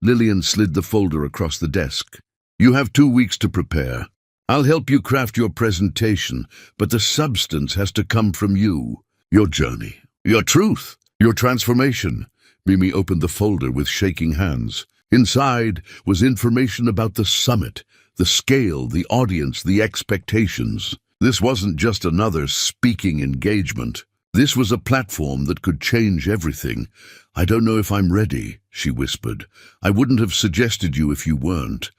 Lillian slid the folder across the desk. "You have 2 weeks to prepare. I'll help you craft your presentation, but the substance has to come from you. Your journey, your truth, your transformation." Mimi opened the folder with shaking hands. Inside was information about the summit, the scale, the audience, the expectations. This wasn't just another speaking engagement. This was a platform that could change everything. "I don't know if I'm ready," she whispered. "I wouldn't have suggested you if you weren't.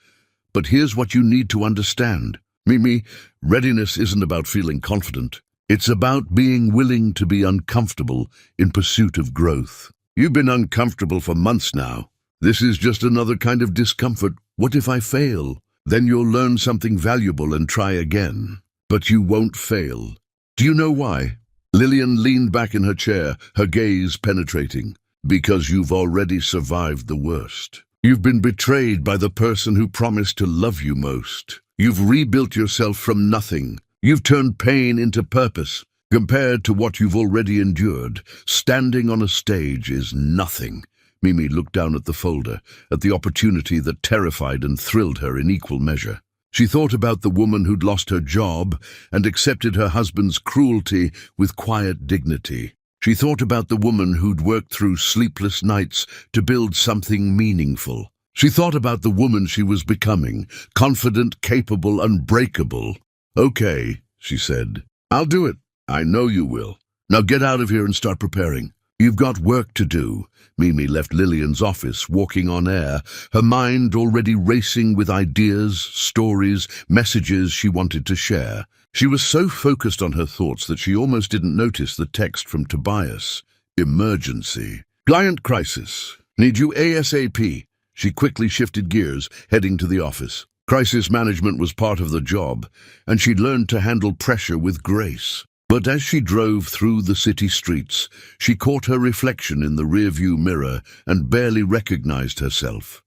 But here's what you need to understand. Mimi, readiness isn't about feeling confident. It's about being willing to be uncomfortable in pursuit of growth. You've been uncomfortable for months now. This is just another kind of discomfort. What if I fail? Then you'll learn something valuable and try again. But you won't fail. Do you know why?" Lillian leaned back in her chair, her gaze penetrating. "Because you've already survived the worst. You've been betrayed by the person who promised to love you most. You've rebuilt yourself from nothing. You've turned pain into purpose. Compared to what you've already endured, standing on a stage is nothing." Mimi looked down at the folder, at the opportunity that terrified and thrilled her in equal measure. She thought about the woman who'd lost her job and accepted her husband's cruelty with quiet dignity. She thought about the woman who'd worked through sleepless nights to build something meaningful. She thought about the woman she was becoming, confident, capable, unbreakable. "Okay," she said. "I'll do it. I know you will. Now get out of here and start preparing. You've got work to do." Mimi left Lillian's office, walking on air, her mind already racing with ideas, stories, messages she wanted to share. She was so focused on her thoughts that she almost didn't notice the text from Tobias. "Emergency. Client crisis. Need you ASAP." She quickly shifted gears, heading to the office. Crisis management was part of the job, and she'd learned to handle pressure with grace. But as she drove through the city streets, she caught her reflection in the rearview mirror and barely recognized herself.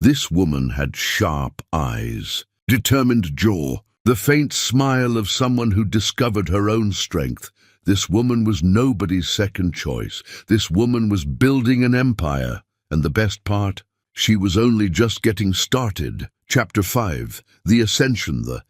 This woman had sharp eyes, determined jaw, the faint smile of someone who discovered her own strength. This woman was nobody's second choice. This woman was building an empire. And the best part? She was only just getting started. Chapter 5, The Ascension. The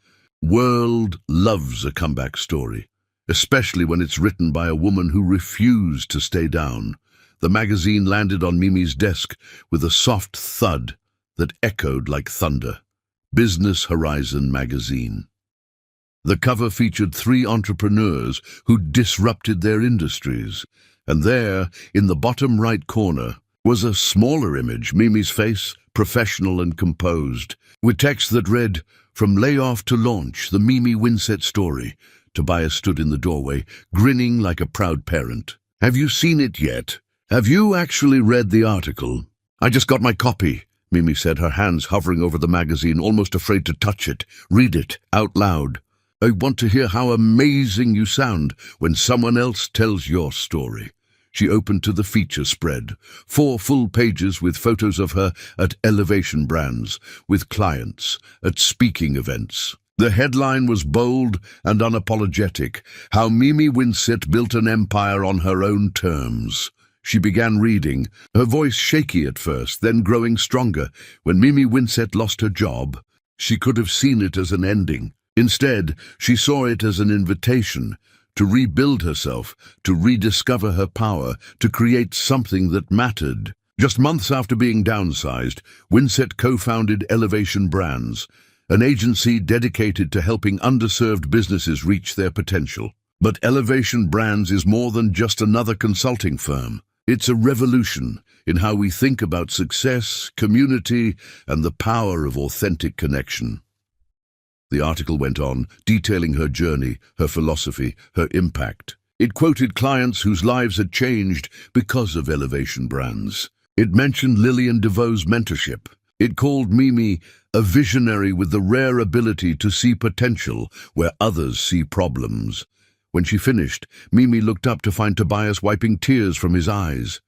world loves a comeback story, especially when it's written by a woman who refused to stay down. The magazine landed on Mimi's desk with a soft thud that echoed like thunder. Business Horizon magazine. The cover featured 3 entrepreneurs who disrupted their industries, and there, in the bottom right corner, was a smaller image, Mimi's face, professional and composed, with text that read, "From layoff to launch, the Mimi Winsett story." Tobias stood in the doorway, grinning like a proud parent. "Have you seen it yet? Have you actually read the article?" "I just got my copy," Mimi said, her hands hovering over the magazine, almost afraid to touch it. Read it out loud. I want to hear how amazing you sound when someone else tells your story. She opened to the feature spread, 4 full pages with photos of her at elevation brands, with clients, at speaking events. The headline was bold and unapologetic, How Mimi Winsett Built an Empire on Her Own Terms. She began reading, her voice shaky at first, then growing stronger. When Mimi Winsett lost her job, she could have seen it as an ending. Instead, she saw it as an invitation to rebuild herself, to rediscover her power, to create something that mattered. Just months after being downsized, Winsett co-founded Elevation Brands, an agency dedicated to helping underserved businesses reach their potential. But Elevation Brands is more than just another consulting firm. It's a revolution in how we think about success, community, and the power of authentic connection. The article went on, detailing her journey, her philosophy, her impact. It quoted clients whose lives had changed because of Elevation Brands. It mentioned Lillian DeVoe's mentorship. It called Mimi a visionary with the rare ability to see potential where others see problems. When she finished, Mimi looked up to find Tobias wiping tears from his eyes.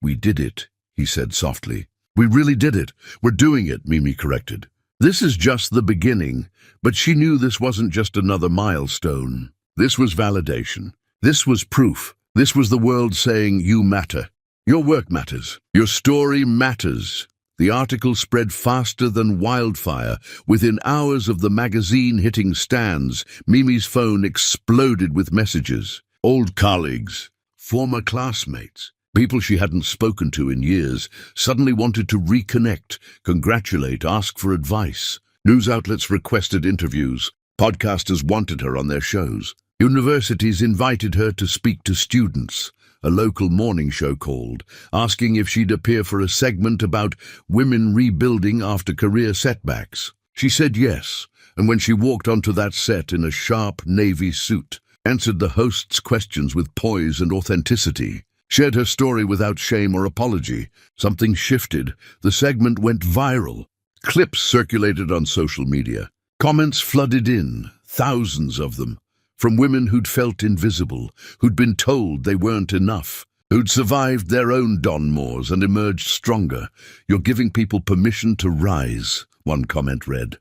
We did it, he said softly. We really did it. We're doing it, Mimi corrected. This is just the beginning, but she knew this wasn't just another milestone. This was validation. This was proof. This was the world saying, you matter. Your work matters. Your story matters. The article spread faster than wildfire. Within hours of the magazine hitting stands, Mimi's phone exploded with messages. Old colleagues, former classmates, people she hadn't spoken to in years, suddenly wanted to reconnect, congratulate, ask for advice. News outlets requested interviews. Podcasters wanted her on their shows. Universities invited her to speak to students. A local morning show called, asking if she'd appear for a segment about women rebuilding after career setbacks. She said yes, and when she walked onto that set in a sharp navy suit, answered the host's questions with poise and authenticity, shared her story without shame or apology, something shifted. The segment went viral. Clips circulated on social media. Comments flooded in, thousands of them. From women who'd felt invisible, who'd been told they weren't enough, who'd survived their own Don Moores and emerged stronger. You're giving people permission to rise, one comment read.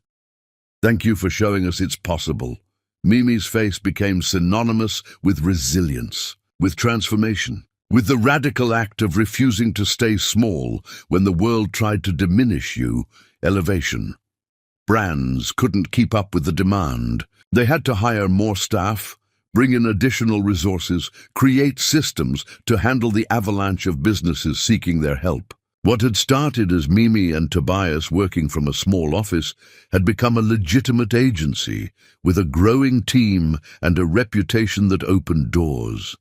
Thank you for showing us it's possible. Mimi's face became synonymous with resilience, with transformation, with the radical act of refusing to stay small when the world tried to diminish you. Elevation. Brands couldn't keep up with the demand. They had to hire more staff, bring in additional resources, create systems to handle the avalanche of businesses seeking their help. What had started as Mimi and Tobias working from a small office had become a legitimate agency with a growing team and a reputation that opened doors.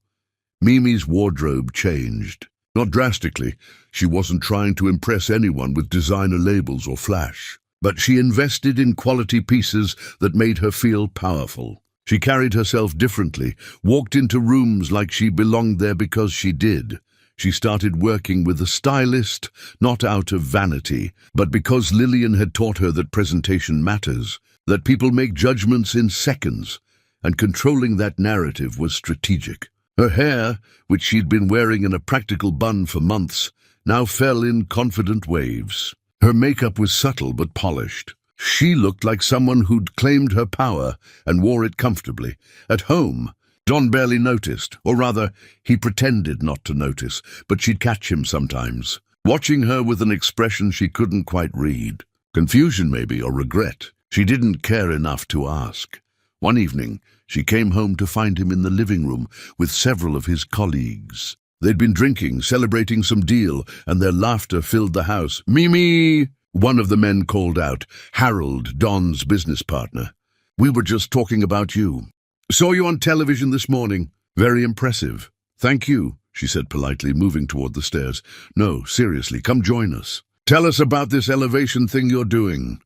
Mimi's wardrobe changed. Not drastically. She wasn't trying to impress anyone with designer labels or flash. But she invested in quality pieces that made her feel powerful. She carried herself differently, walked into rooms like she belonged there because she did. She started working with a stylist, not out of vanity, but because Lillian had taught her that presentation matters, that people make judgments in seconds, and controlling that narrative was strategic. Her hair, which she'd been wearing in a practical bun for months, now fell in confident waves. Her makeup was subtle but polished. She looked like someone who'd claimed her power and wore it comfortably. At home, Don barely noticed, or rather, he pretended not to notice, but she'd catch him sometimes, watching her with an expression she couldn't quite read. Confusion maybe, or regret. She didn't care enough to ask. One evening, she came home to find him in the living room with several of his colleagues. They'd been drinking, celebrating some deal, and their laughter filled the house. "Mimi!" One of the men called out, Harold, Don's business partner. "We were just talking about you. Saw you on television this morning. Very impressive." "Thank you," she said politely, moving toward the stairs. "No, seriously, come join us. Tell us about this elevation thing you're doing."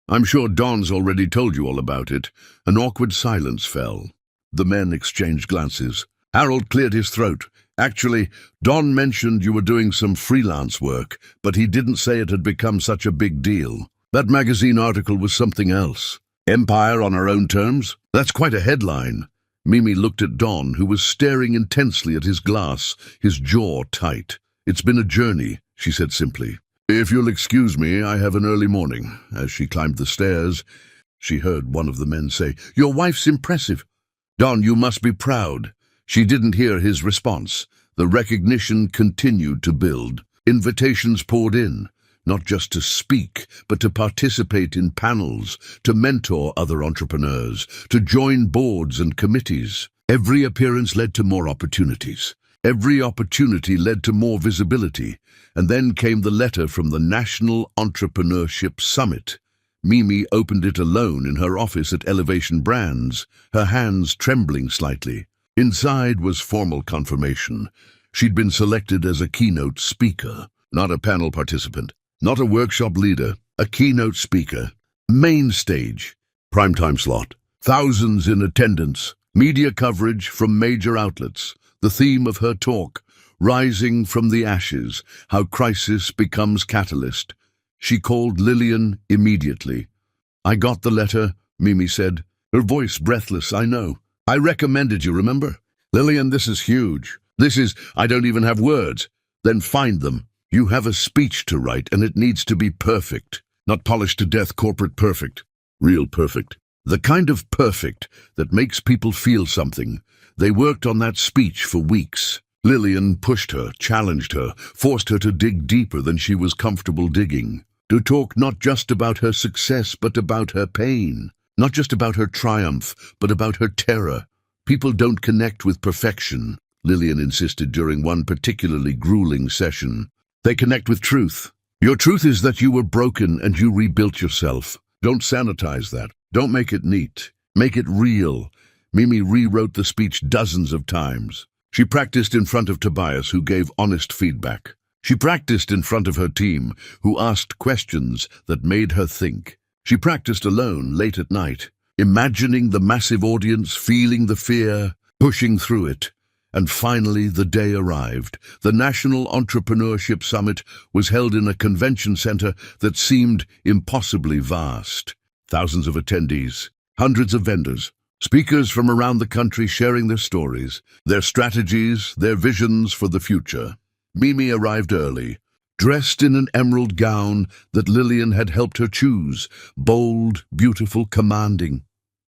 "I'm sure Don's already told you all about it." An awkward silence fell. The men exchanged glances. Harold cleared his throat. Actually, Don mentioned you were doing some freelance work, but he didn't say it had become such a big deal. That magazine article was something else. Empire on her own terms? That's quite a headline. Mimi looked at Don, who was staring intensely at his glass, his jaw tight. It's been a journey, she said simply. If you'll excuse me, I have an early morning. As she climbed the stairs, she heard one of the men say, Your wife's impressive. Don, you must be proud. She didn't hear his response. The recognition continued to build. Invitations poured in, not just to speak, but to participate in panels, to mentor other entrepreneurs, to join boards and committees. Every appearance led to more opportunities. Every opportunity led to more visibility. And then came the letter from the National Entrepreneurship Summit. Mimi opened it alone in her office at Elevation Brands, her hands trembling slightly. Inside was formal confirmation. She'd been selected as a keynote speaker, not a panel participant, not a workshop leader, a keynote speaker. Main stage, primetime slot, thousands in attendance, media coverage from major outlets. The theme of her talk, Rising from the Ashes, How Crisis Becomes Catalyst. She called Lillian immediately. I got the letter, Mimi said, her voice breathless. I know. I recommended you, remember? Lillian, this is huge. I don't even have words. Then find them. You have a speech to write, and it needs to be perfect. Not polished to death corporate perfect. Real perfect. The kind of perfect that makes people feel something. They worked on that speech for weeks. Lillian pushed her, challenged her, forced her to dig deeper than she was comfortable digging. To talk not just about her success, but about her pain. Not just about her triumph, but about her terror. People don't connect with perfection, Lillian insisted during one particularly grueling session. They connect with truth. Your truth is that you were broken and you rebuilt yourself. Don't sanitize that. Don't make it neat. Make it real. Mimi rewrote the speech dozens of times. She practiced in front of Tobias, who gave honest feedback. She practiced in front of her team, who asked questions that made her think. She practiced alone late at night, imagining the massive audience, feeling the fear, pushing through it. And finally the day arrived. The National Entrepreneurship Summit was held in a convention center that seemed impossibly vast. Thousands of attendees, hundreds of vendors, speakers from around the country sharing their stories, their strategies, their visions for the future. Mimi arrived early, dressed in an emerald gown that Lillian had helped her choose, bold, beautiful, commanding.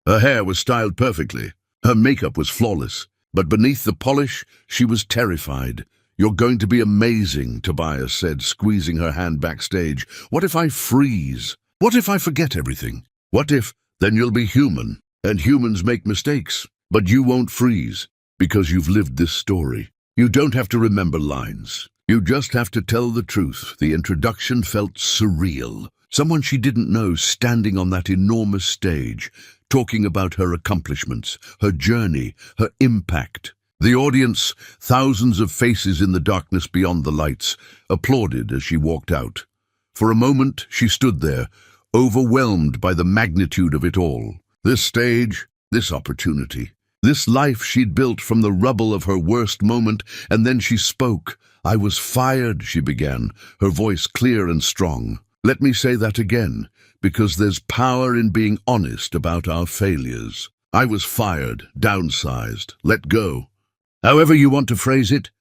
Her hair was styled perfectly. Her makeup was flawless. But beneath the polish, she was terrified. You're going to be amazing, Tobias said, squeezing her hand backstage. What if I freeze? What if I forget everything? What if, then you'll be human, and humans make mistakes, but you won't freeze, because you've lived this story. You don't have to remember lines. You just have to tell the truth. The introduction felt surreal. Someone she didn't know standing on that enormous stage, talking about her accomplishments, her journey, her impact. The audience, thousands of faces in the darkness beyond the lights, applauded as she walked out. For a moment, she stood there, overwhelmed by the magnitude of it all. This stage, this opportunity, this life she'd built from the rubble of her worst moment, and then she spoke. I was fired, she began, her voice clear and strong. Let me say that again, because there's power in being honest about our failures. I was fired, downsized, let go. However you want to phrase it,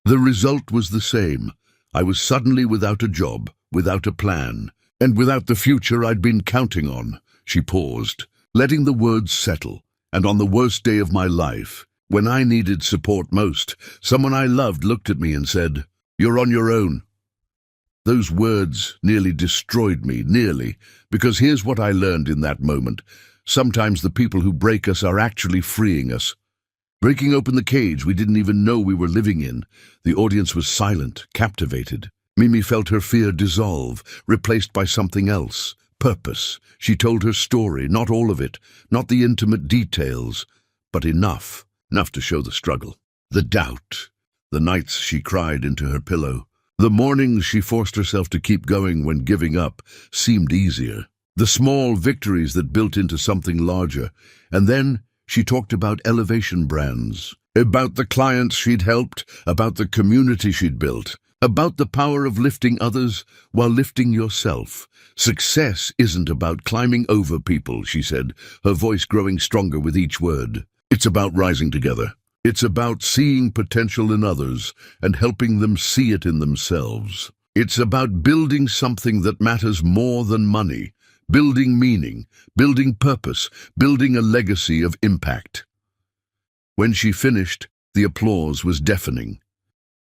the result was the same. I was suddenly without a job, without a plan, and without the future I'd been counting on. She paused, letting the words settle. And on the worst day of my life, when I needed support most, someone I loved looked at me and said, "You're on your own." Those words nearly destroyed me, because here's what I learned in that moment. Sometimes the people who break us are actually freeing us. Breaking open the cage we didn't even know we were living in. The audience was silent, captivated. Mimi felt her fear dissolve, replaced by something else. Purpose. She told her story, not all of it, not the intimate details, but enough to show the struggle. The doubt. The nights she cried into her pillow. The mornings she forced herself to keep going when giving up seemed easier. The small victories that built into something larger. And then she talked about Elevation Brands. About the clients she'd helped, about the community she'd built, about the power of lifting others while lifting yourself. Success isn't about climbing over people, she said, her voice growing stronger with each word. It's about rising together. It's about seeing potential in others and helping them see it in themselves. It's about building something that matters more than money, building meaning, building purpose, building a legacy of impact. When she finished, the applause was deafening.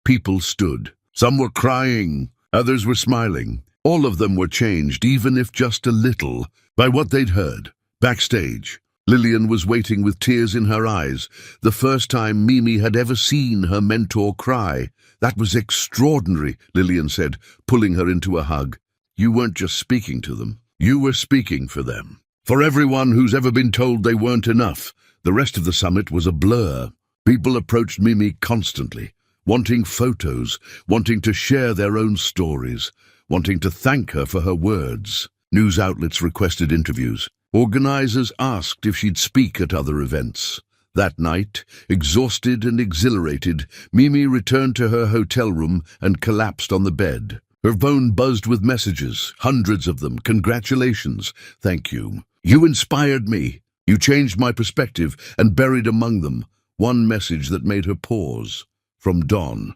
People stood. Some were crying, others were smiling. All of them were changed, even if just a little, by what they'd heard. Backstage, Lillian was waiting with tears in her eyes, the first time Mimi had ever seen her mentor cry. That was extraordinary, Lillian said, pulling her into a hug. You weren't just speaking to them. You were speaking for them. For everyone who's ever been told they weren't enough. The rest of the summit was a blur. People approached Mimi constantly, wanting photos, wanting to share their own stories, wanting to thank her for her words. News outlets requested interviews. Organizers asked if she'd speak at other events. That night, exhausted and exhilarated, Mimi returned to her hotel room and collapsed on the bed. Her phone buzzed with messages, hundreds of them. Congratulations. Thank you. You inspired me. You changed my perspective, and buried among them one message that made her pause. From Don.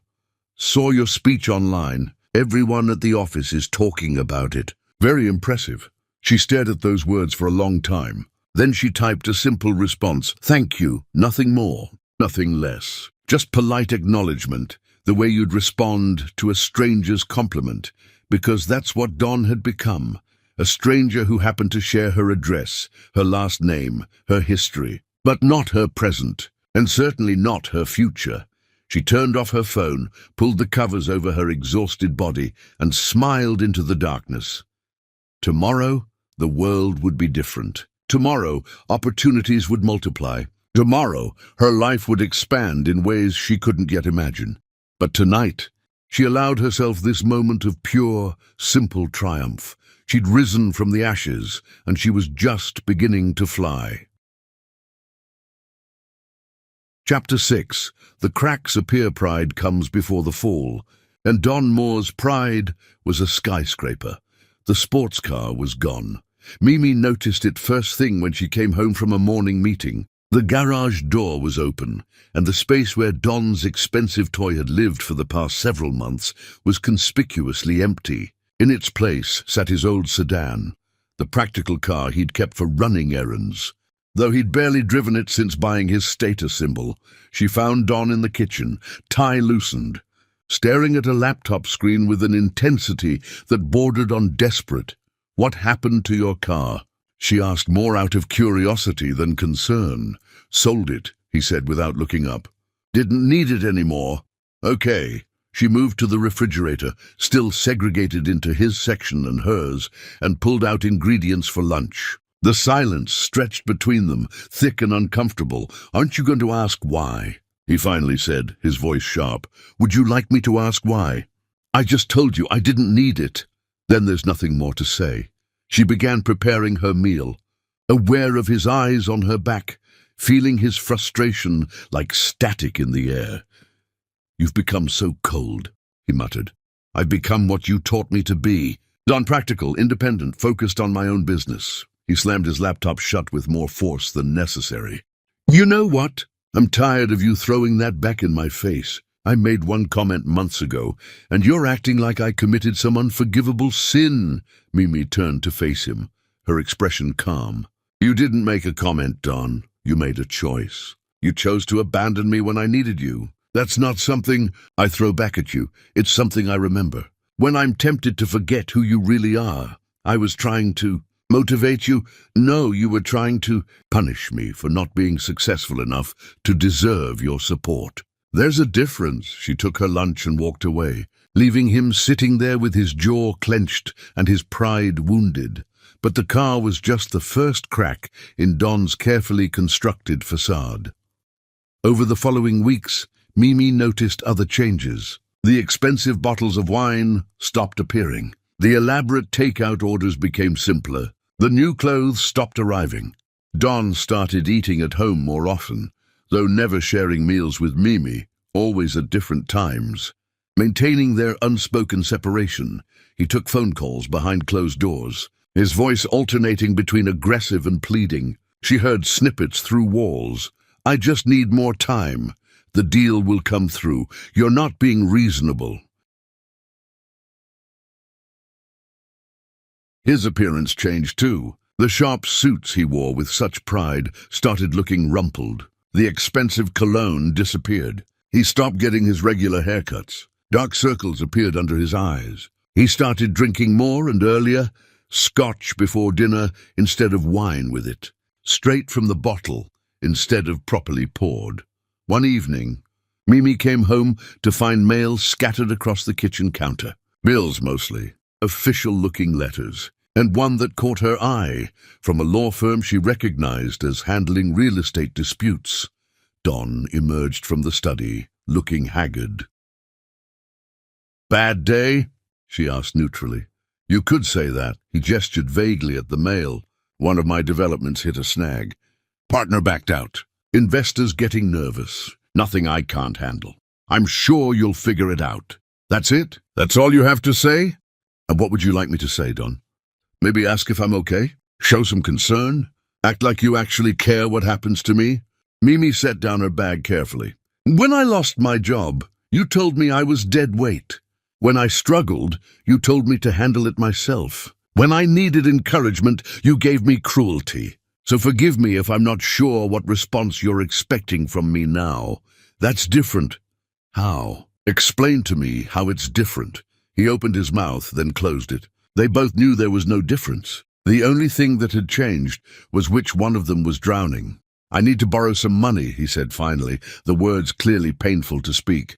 Saw your speech online. Everyone at the office is talking about it. Very impressive. She stared at those words for a long time. Then she typed a simple response. Thank you. Nothing more. Nothing less. Just polite acknowledgement, the way you'd respond to a stranger's compliment, because that's what Don had become. A stranger who happened to share her address, her last name, her history, but not her present, and certainly not her future. She turned off her phone, pulled the covers over her exhausted body, and smiled into the darkness. Tomorrow, the world would be different. Tomorrow, opportunities would multiply. Tomorrow, her life would expand in ways she couldn't yet imagine. But tonight, she allowed herself this moment of pure, simple triumph. She'd risen from the ashes, and she was just beginning to fly. Chapter 6. The cracks appear pride comes before the fall, and Don Moore's pride was a skyscraper. The sports car was gone. Mimi noticed it first thing when she came home from a morning meeting. The garage door was open, and the space where Don's expensive toy had lived for the past several months was conspicuously empty. In its place sat his old sedan, the practical car he'd kept for running errands. Though he'd barely driven it since buying his status symbol, she found Don in the kitchen, tie loosened, staring at a laptop screen with an intensity that bordered on desperate. What happened to your car? She asked, more out of curiosity than concern. Sold it, he said without looking up. Didn't need it anymore. Okay. She moved to the refrigerator, still segregated into his section and hers, and pulled out ingredients for lunch. The silence stretched between them, thick and uncomfortable. Aren't you going to ask why? He finally said, his voice sharp. Would you like me to ask why? I just told you I didn't need it. Then there's nothing more to say. She began preparing her meal, aware of his eyes on her back, feeling his frustration like static in the air. You've become so cold, he muttered. I've become what you taught me to be. Non-practical, independent, focused on my own business. He slammed his laptop shut with more force than necessary. You know what? I'm tired of you throwing that back in my face. I made one comment months ago, and you're acting like I committed some unforgivable sin. Mimi turned to face him, her expression calm. You didn't make a comment, Don. You made a choice. You chose to abandon me when I needed you. That's not something I throw back at you. It's something I remember. When I'm tempted to forget who you really are, I was trying to motivate you. No, you were trying to punish me for not being successful enough to deserve your support. There's a difference. She took her lunch and walked away, leaving him sitting there with his jaw clenched and his pride wounded. But the car was just the first crack in Don's carefully constructed facade. Over the following weeks, Mimi noticed other changes. The expensive bottles of wine stopped appearing. The elaborate takeout orders became simpler. The new clothes stopped arriving. Don started eating at home more often, though never sharing meals with Mimi, always at different times. Maintaining their unspoken separation, he took phone calls behind closed doors, his voice alternating between aggressive and pleading. She heard snippets through walls. "I just need more time. The deal will come through. You're not being reasonable." His appearance changed too. The sharp suits he wore with such pride started looking rumpled. The expensive cologne disappeared. He stopped getting his regular haircuts. Dark circles appeared under his eyes. He started drinking more and earlier, scotch before dinner instead of wine with it, straight from the bottle instead of properly poured. One evening, Mimi came home to find mail scattered across the kitchen counter. Bills mostly, official-looking letters, and one that caught her eye from a law firm she recognized as handling real estate disputes. Don emerged from the study, looking haggard. "Bad day?" she asked neutrally. "You could say that." He gestured vaguely at the mail. "One of my developments hit a snag. Partner backed out. Investors getting nervous. Nothing I can't handle. I'm sure you'll figure it out." "That's it? That's all you have to say?" "And what would you like me to say, Don? Maybe ask if I'm okay? Show some concern? Act like you actually care what happens to me?" Mimi set down her bag carefully. "When I lost my job, you told me I was dead weight. When I struggled, you told me to handle it myself. When I needed encouragement, you gave me cruelty. So forgive me if I'm not sure what response you're expecting from me now. That's different." "How? Explain to me how it's different." He opened his mouth, then closed it. They both knew there was no difference. The only thing that had changed was which one of them was drowning. "I need to borrow some money," he said finally, the words clearly painful to speak.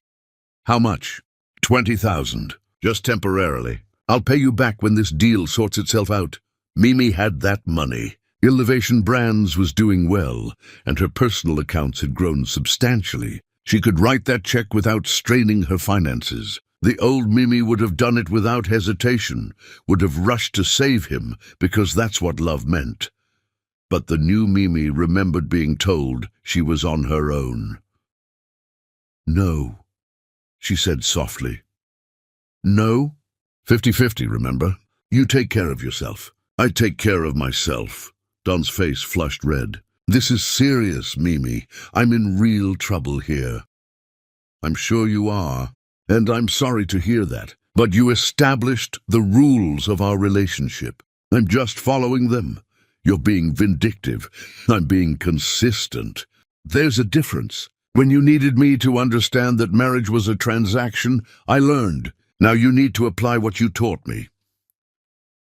"How much?" 20,000. Just temporarily. I'll pay you back when this deal sorts itself out." Mimi had that money. Elevation Brands was doing well, and her personal accounts had grown substantially. She could write that check without straining her finances. The old Mimi would have done it without hesitation, would have rushed to save him, because that's what love meant. But the new Mimi remembered being told she was on her own. "No," she said softly. "No? 50-50, remember? You take care of yourself. I take care of myself." Don's face flushed red. "This is serious, Mimi. I'm in real trouble here." "I'm sure you are, and I'm sorry to hear that. But you established the rules of our relationship. I'm just following them. You're being vindictive. I'm being consistent. There's a difference. When you needed me to understand that marriage was a transaction, I learned. Now you need to apply what you taught me."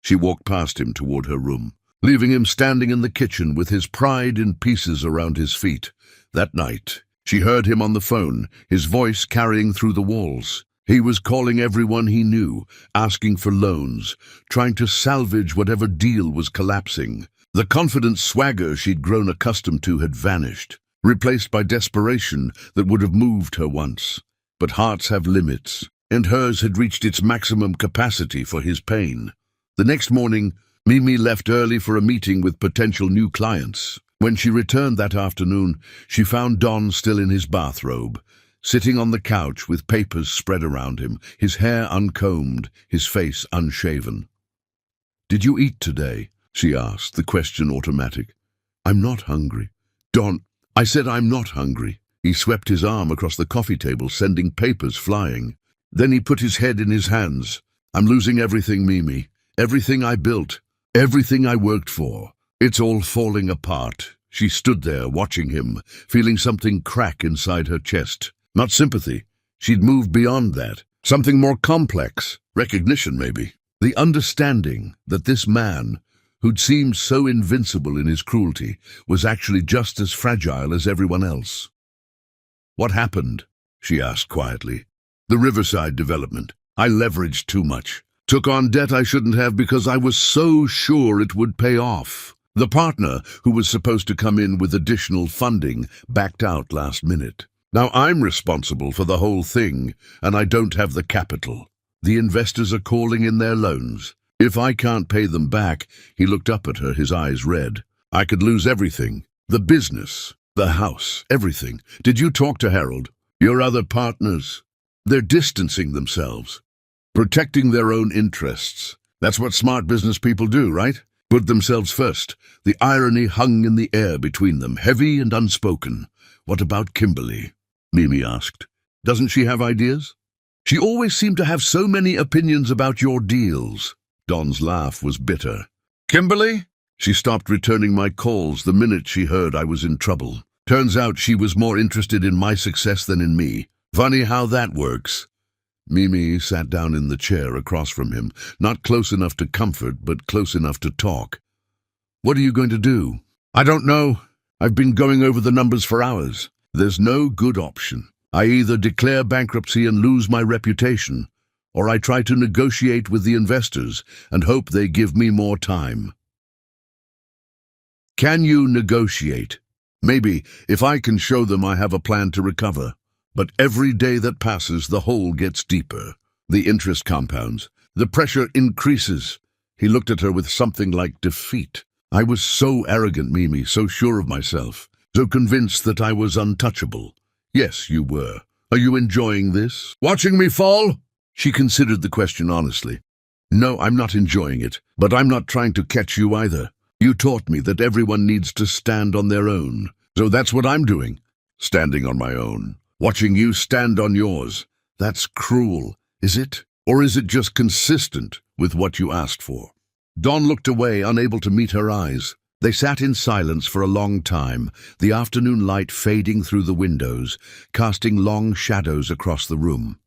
She walked past him toward her room, leaving him standing in the kitchen with his pride in pieces around his feet. That night, she heard him on the phone, his voice carrying through the walls. He was calling everyone he knew, asking for loans, trying to salvage whatever deal was collapsing. The confident swagger she'd grown accustomed to had vanished, replaced by desperation that would have moved her once. But hearts have limits, and hers had reached its maximum capacity for his pain. The next morning, Mimi left early for a meeting with potential new clients. When she returned that afternoon, she found Don still in his bathrobe, sitting on the couch with papers spread around him, his hair uncombed, his face unshaven. "Did you eat today?" she asked, the question automatic. "I'm not hungry." "Don, I said I'm not hungry." He swept his arm across the coffee table, sending papers flying. Then he put his head in his hands. "I'm losing everything, Mimi. Everything I built. Everything I worked for. It's all falling apart." She stood there, watching him, feeling something crack inside her chest. Not sympathy. She'd moved beyond that. Something more complex. Recognition, maybe. The understanding that this man, who'd seemed so invincible in his cruelty, was actually just as fragile as everyone else. "What happened?" she asked quietly. "The Riverside development. I leveraged too much. Took on debt I shouldn't have because I was so sure it would pay off. The partner, who was supposed to come in with additional funding, backed out last minute. Now I'm responsible for the whole thing, and I don't have the capital. The investors are calling in their loans. If I can't pay them back," he looked up at her, his eyes red, "I could lose everything. The business, The house, everything. Did you talk to Harold? Your other partners? They're distancing themselves, protecting their own interests. That's what smart business people do, right? Put themselves first. The irony hung in the air between them, heavy and unspoken. What about Kimberly? Mimi asked. Doesn't she have ideas? She always seemed to have so many opinions about your deals. Don's laugh was bitter. Kimberly? She stopped returning my calls the minute she heard I was in trouble. Turns out she was more interested in my success than in me. Funny how that works. Mimi sat down in the chair across from him, not close enough to comfort, but close enough to talk. What are you going to do? I don't know. I've been going over the numbers for hours. There's no good option. I either declare bankruptcy and lose my reputation, or I try to negotiate with the investors and hope they give me more time. Can you negotiate? Maybe, if I can show them I have a plan to recover. But every day that passes, the hole gets deeper. The interest compounds. The pressure increases. He looked at her with something like defeat. I was so arrogant, Mimi, so sure of myself, so convinced that I was untouchable. Yes, you were. Are you enjoying this? Watching me fall? She considered the question honestly. No, I'm not enjoying it, but I'm not trying to catch you either. You taught me that everyone needs to stand on their own. So that's what I'm doing. Standing on my own. Watching you stand on yours. That's cruel, is it? Or is it just consistent with what you asked for? Dawn looked away, unable to meet her eyes. They sat in silence for a long time, the afternoon light fading through the windows, casting long shadows across the room.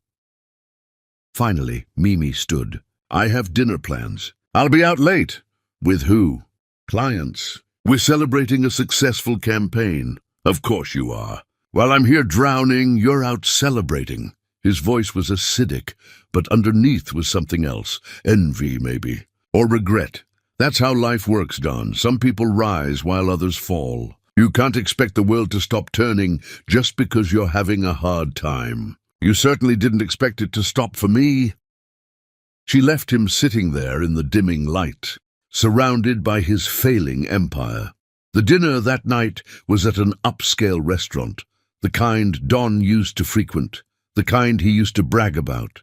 Finally, Mimi stood. I have dinner plans. I'll be out late. With who? Clients. We're celebrating a successful campaign. Of course you are. While I'm here drowning, you're out celebrating. His voice was acidic, but underneath was something else. Envy, maybe. Or regret. That's how life works, Don. Some people rise while others fall. You can't expect the world to stop turning just because you're having a hard time. You certainly didn't expect it to stop for me. She left him sitting there in the dimming light, surrounded by his failing empire. The dinner that night was at an upscale restaurant, the kind Don used to frequent, the kind he used to brag about.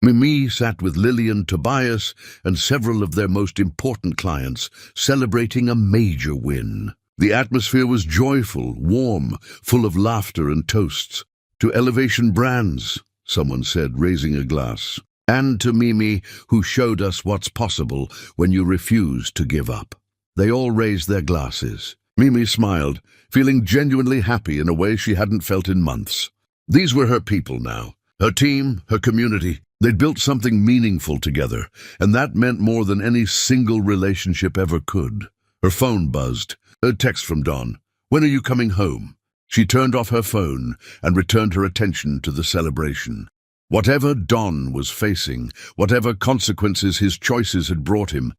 Mimi sat with Lillian, Tobias, and several of their most important clients, celebrating a major win. The atmosphere was joyful, warm, full of laughter and toasts. To Elevation Brands, someone said, raising a glass. And to Mimi, who showed us what's possible when you refuse to give up. They all raised their glasses. Mimi smiled, feeling genuinely happy in a way she hadn't felt in months. These were her people now, her team, her community. They'd built something meaningful together, and that meant more than any single relationship ever could. Her phone buzzed. A text from Don. When are you coming home? She turned off her phone and returned her attention to the celebration. Whatever Don was facing, whatever consequences his choices had brought him,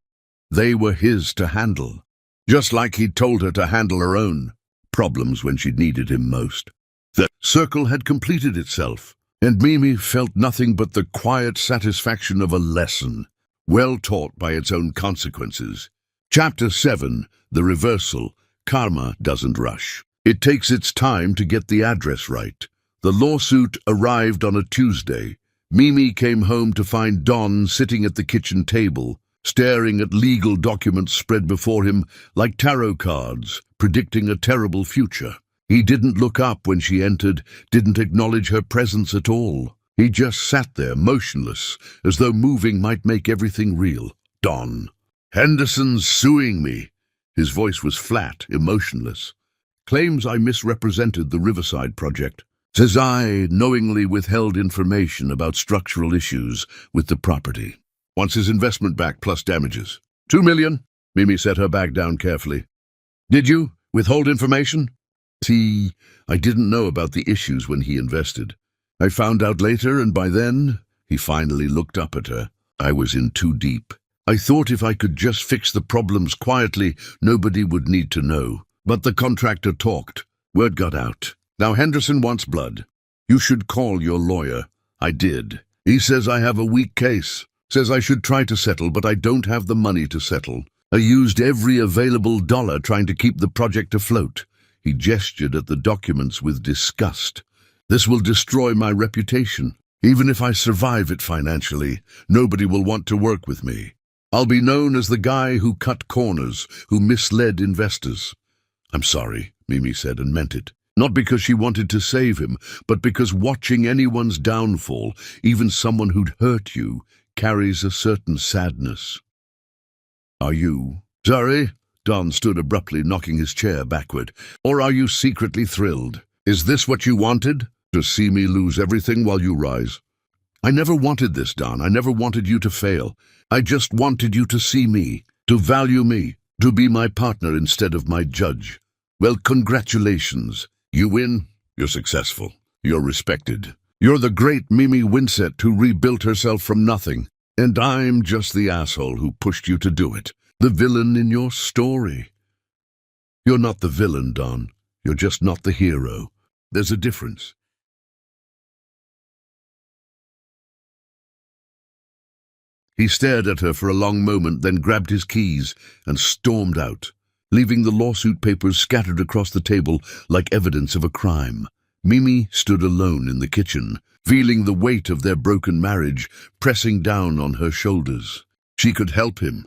they were his to handle. Just like he'd told her to handle her own problems when she'd needed him most. The circle had completed itself, and Mimi felt nothing but the quiet satisfaction of a lesson, well taught by its own consequences. Chapter 7, The Reversal. Karma doesn't rush. It takes its time to get the address right. The lawsuit arrived on a Tuesday. Mimi came home to find Don sitting at the kitchen table, staring at legal documents spread before him like tarot cards, predicting a terrible future. He didn't look up when she entered, didn't acknowledge her presence at all. He just sat there, motionless, as though moving might make everything real. Don. Henderson's suing me. His voice was flat, emotionless. Claims I misrepresented the Riverside project. Says I knowingly withheld information about structural issues with the property. Wants his investment back plus damages. $2 million. Mimi set her bag down carefully. Did you withhold information? See, I didn't know about the issues when he invested. I found out later, and by then, he finally looked up at her. I was in too deep. I thought if I could just fix the problems quietly, nobody would need to know. But the contractor talked. Word got out. Now Henderson wants blood. You should call your lawyer. I did. He says I have a weak case. Says I should try to settle, but I don't have the money to settle. I used every available dollar trying to keep the project afloat. He gestured at the documents with disgust. "This will destroy my reputation. Even if I survive it financially, nobody will want to work with me. I'll be known as the guy who cut corners, who misled investors." "I'm sorry," Mimi said, and meant it. Not because she wanted to save him, but because watching anyone's downfall, even someone who'd hurt you, carries a certain sadness. "Are you sorry?" Don stood abruptly, knocking his chair backward. "Or are you secretly thrilled? Is this what you wanted? To see me lose everything while you rise?" "I never wanted this, Don. I never wanted you to fail. I just wanted you to see me, to value me, to be my partner instead of my judge. Well, congratulations. You win. You're successful. You're respected. You're the great Mimi Winsett who rebuilt herself from nothing. And I'm just the asshole who pushed you to do it. The villain in your story." "You're not the villain, Don. You're just not the hero. There's a difference." He stared at her for a long moment, then grabbed his keys and stormed out, leaving the lawsuit papers scattered across the table like evidence of a crime. Mimi stood alone in the kitchen, feeling the weight of their broken marriage pressing down on her shoulders. She could help him.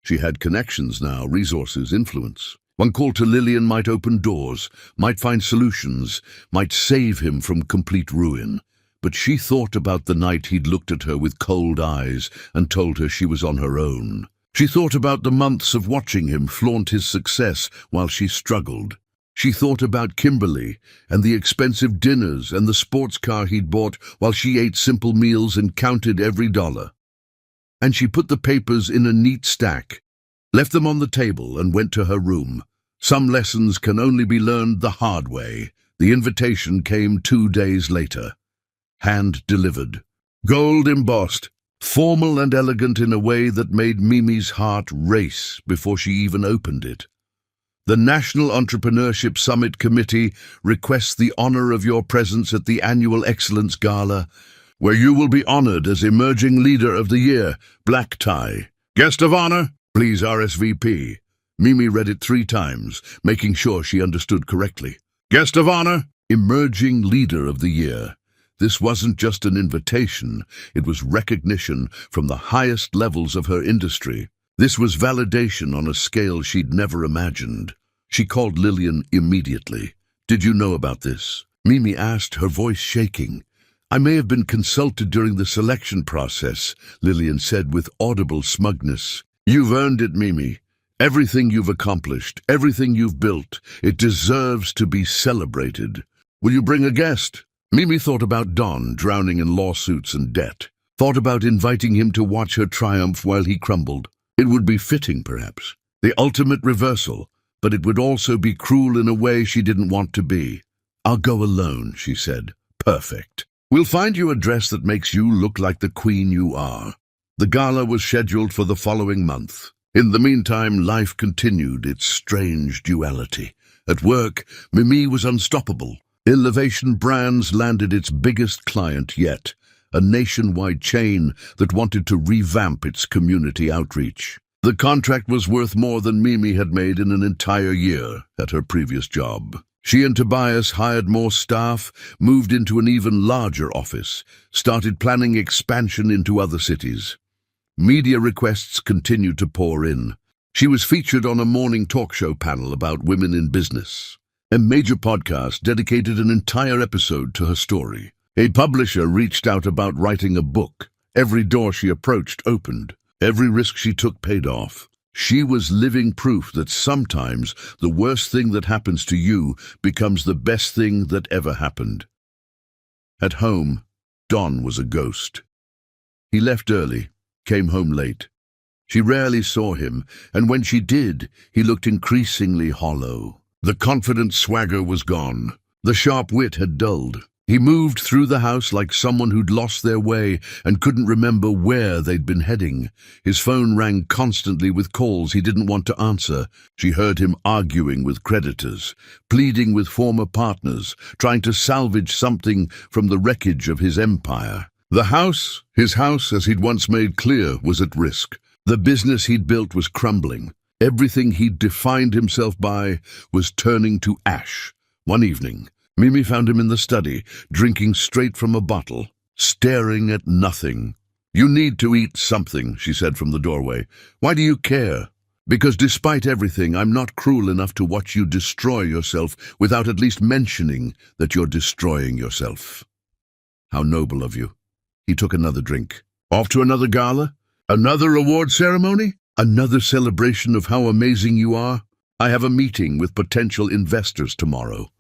She had connections now, resources, influence. One call to Lillian might open doors, might find solutions, might save him from complete ruin. But she thought about the night he'd looked at her with cold eyes and told her she was on her own. She thought about the months of watching him flaunt his success while she struggled. She thought about Kimberly and the expensive dinners and the sports car he'd bought while she ate simple meals and counted every dollar. And she put the papers in a neat stack, left them on the table, and went to her room. Some lessons can only be learned the hard way. The invitation came 2 days later. Hand-delivered. Gold embossed. Formal and elegant in a way that made Mimi's heart race before she even opened it. "The National Entrepreneurship Summit Committee requests the honor of your presence at the annual Excellence Gala, where you will be honored as Emerging Leader of the Year, black tie. Guest of honor, please RSVP." Mimi read it 3 times, making sure she understood correctly. Guest of honor, Emerging Leader of the Year. This wasn't just an invitation, it was recognition from the highest levels of her industry. This was validation on a scale she'd never imagined. She called Lillian immediately. "Did you know about this?" Mimi asked, her voice shaking. "I may have been consulted during the selection process," Lillian said with audible smugness. "You've earned it, Mimi. Everything you've accomplished, everything you've built, it deserves to be celebrated. Will you bring a guest?" Mimi thought about Don drowning in lawsuits and debt, thought about inviting him to watch her triumph while he crumbled. It would be fitting, perhaps, the ultimate reversal, but it would also be cruel in a way she didn't want to be. "I'll go alone," she said. "Perfect. We'll find you a dress that makes you look like the queen you are." The gala was scheduled for the following month. In the meantime, life continued its strange duality. At work, Mimi was unstoppable. Elevation Brands landed its biggest client yet, a nationwide chain that wanted to revamp its community outreach. The contract was worth more than Mimi had made in an entire year at her previous job. She and Tobias hired more staff, moved into an even larger office, started planning expansion into other cities. Media requests continued to pour in. She was featured on a morning talk show panel about women in business. A major podcast dedicated an entire episode to her story. A publisher reached out about writing a book. Every door she approached opened. Every risk she took paid off. She was living proof that sometimes the worst thing that happens to you becomes the best thing that ever happened. At home, Don was a ghost. He left early, came home late. She rarely saw him, and when she did, he looked increasingly hollow. The confident swagger was gone. The sharp wit had dulled. He moved through the house like someone who'd lost their way and couldn't remember where they'd been heading. His phone rang constantly with calls he didn't want to answer. She heard him arguing with creditors, pleading with former partners, trying to salvage something from the wreckage of his empire. His house, as he'd once made clear, was at risk. The business he'd built was crumbling. Everything he'd defined himself by was turning to ash. One evening, Mimi found him in the study, drinking straight from a bottle, staring at nothing. "You need to eat something," she said from the doorway. "Why do you care?" "Because despite everything, I'm not cruel enough to watch you destroy yourself without at least mentioning that you're destroying yourself." "How noble of you." He took another drink. "Off to another gala? Another award ceremony? Another celebration of how amazing you are? I have a meeting with potential investors tomorrow."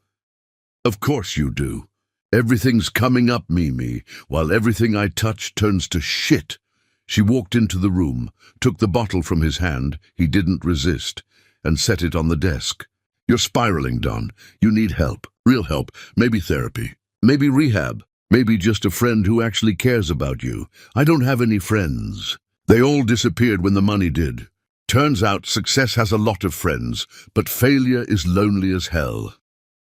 "Of course you do. Everything's coming up, Mimi, while everything I touch turns to shit." She walked into the room, took the bottle from his hand, he didn't resist, and set it on the desk. "You're spiraling, Don. You need help. Real help. Maybe therapy. Maybe rehab. Maybe just a friend who actually cares about you. I don't have any friends. They all disappeared when the money did. Turns out success has a lot of friends, but failure is lonely as hell."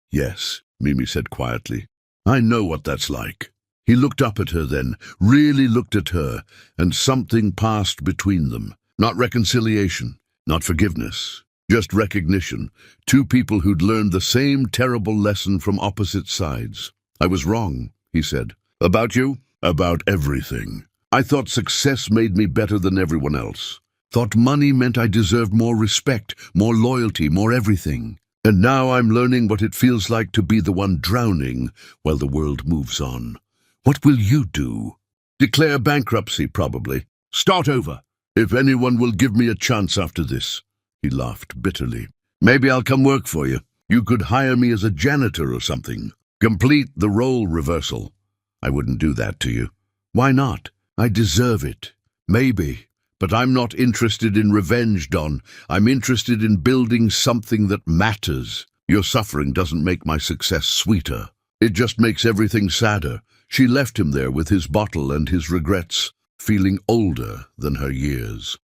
"Yes," Mimi said quietly. "I know what that's like." He looked up at her then, really looked at her, and something passed between them. Not reconciliation, not forgiveness, just recognition. Two people who'd learned the same terrible lesson from opposite sides. "I was wrong," he said. "About you? About everything. I thought success made me better than everyone else. Thought money meant I deserved more respect, more loyalty, more everything. And now I'm learning what it feels like to be the one drowning while the world moves on. What will you do?" "Declare bankruptcy, probably. Start over. If anyone will give me a chance after this." He laughed bitterly. "Maybe I'll come work for you. You could hire me as a janitor or something. Complete the role reversal." "I wouldn't do that to you." "Why not? I deserve it. Maybe. But I'm not interested in revenge, Don. I'm interested in building something that matters. Your suffering doesn't make my success sweeter. It just makes everything sadder." She left him there with his bottle and his regrets, feeling older than her years.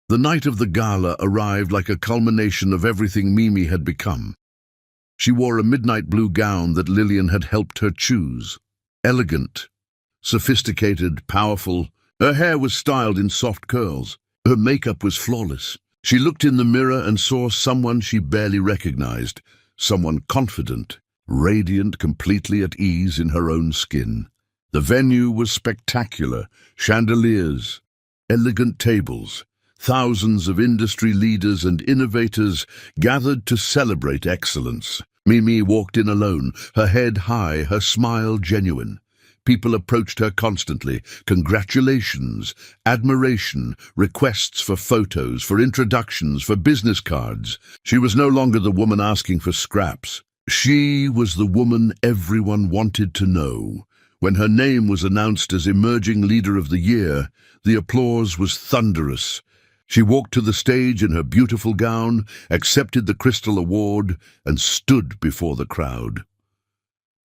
The night of the gala arrived like a culmination of everything Mimi had become. She wore a midnight blue gown that Lillian had helped her choose. Elegant, sophisticated, powerful. Her hair was styled in soft curls. Her makeup was flawless. She looked in the mirror and saw someone she barely recognized, someone confident, radiant, completely at ease in her own skin. The venue was spectacular. Chandeliers, elegant tables. Thousands of industry leaders and innovators gathered to celebrate excellence. Mimi walked in alone, her head high, her smile genuine. People approached her constantly. Congratulations, admiration, requests for photos, for introductions, for business cards. She was no longer the woman asking for scraps. She was the woman everyone wanted to know. When her name was announced as Emerging Leader of the Year, the applause was thunderous. She walked to the stage in her beautiful gown, accepted the Crystal Award, and stood before the crowd.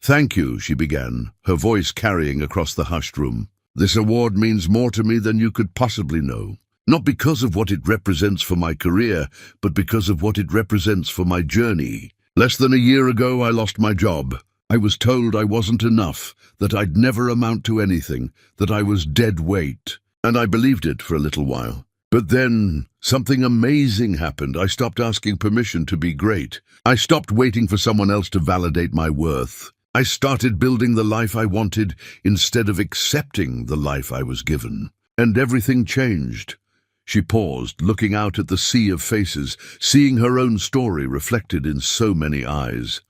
"Thank you," she began, her voice carrying across the hushed room. "This award means more to me than you could possibly know. Not because of what it represents for my career, but because of what it represents for my journey. Less than a year ago, I lost my job. I was told I wasn't enough, that I'd never amount to anything, that I was dead weight. And I believed it for a little while. But then something amazing happened. I stopped asking permission to be great. I stopped waiting for someone else to validate my worth. I started building the life I wanted instead of accepting the life I was given. And everything changed." She paused, looking out at the sea of faces, seeing her own story reflected in so many eyes.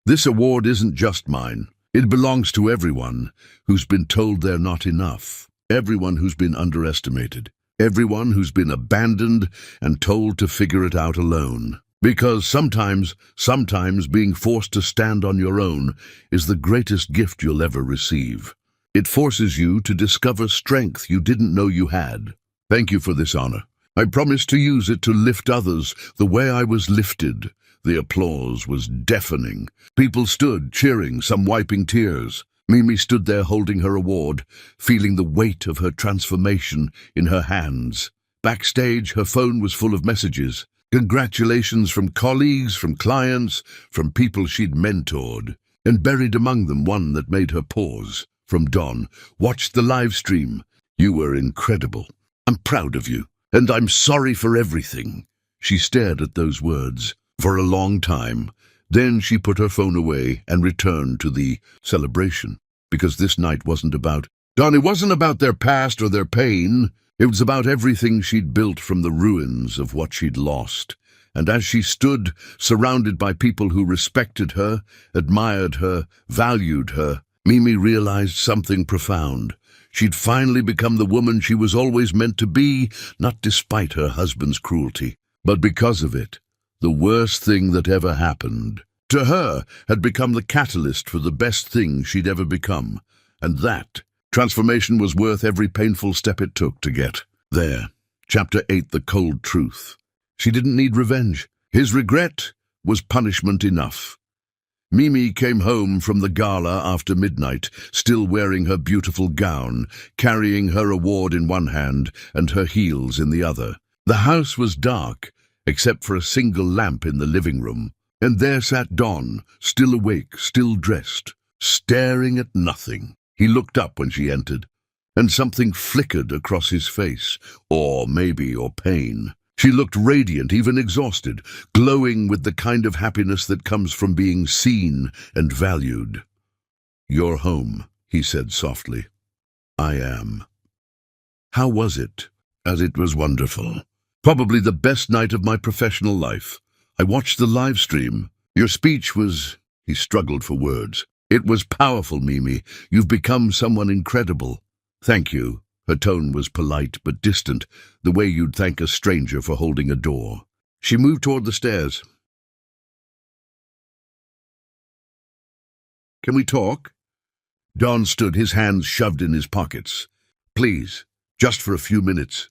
"This award isn't just mine. It belongs to everyone who's been told they're not enough, everyone who's been underestimated, everyone who's been abandoned and told to figure it out alone. Because sometimes being forced to stand on your own is the greatest gift you'll ever receive. It forces you to discover strength you didn't know you had. Thank you for this honor. I promise to use it to lift others the way I was lifted." The applause was deafening. People stood, cheering, some wiping tears. Mimi stood there holding her award, feeling the weight of her transformation in her hands. Backstage, her phone was full of messages. Congratulations from colleagues, from clients, from people she'd mentored. And buried among them one that made her pause. From Don. "Watched the live stream. You were incredible. I'm proud of you, and I'm sorry for everything." She stared at those words for a long time. Then she put her phone away and returned to the celebration, because this night wasn't about Don. It wasn't about their past or their pain. It was about everything she'd built from the ruins of what she'd lost. And as she stood, surrounded by people who respected her, admired her, valued her, Mimi realized something profound. She'd finally become the woman she was always meant to be, not despite her husband's cruelty, but because of it. The worst thing that ever happened to her had become the catalyst for the best thing she'd ever become. And that transformation was worth every painful step it took to get there. Chapter 8, The Cold Truth. She didn't need revenge. His regret was punishment enough. Mimi came home from the gala after midnight, still wearing her beautiful gown, carrying her award in one hand and her heels in the other. The house was dark, except for a single lamp in the living room. And there sat Don, still awake, still dressed, staring at nothing. He looked up when she entered, and something flickered across his face, or pain. She looked radiant, even exhausted, glowing with the kind of happiness that comes from being seen and valued. "You're home," he said softly. "I am." "How was it?" "As it was wonderful. Probably the best night of my professional life. I watched the live stream. Your speech was—" He struggled for words. "It was powerful, Mimi. You've become someone incredible." "Thank you." Her tone was polite but distant, the way you'd thank a stranger for holding a door. She moved toward the stairs. "Can we talk?" Don stood, his hands shoved in his pockets. "Please, just for a few minutes."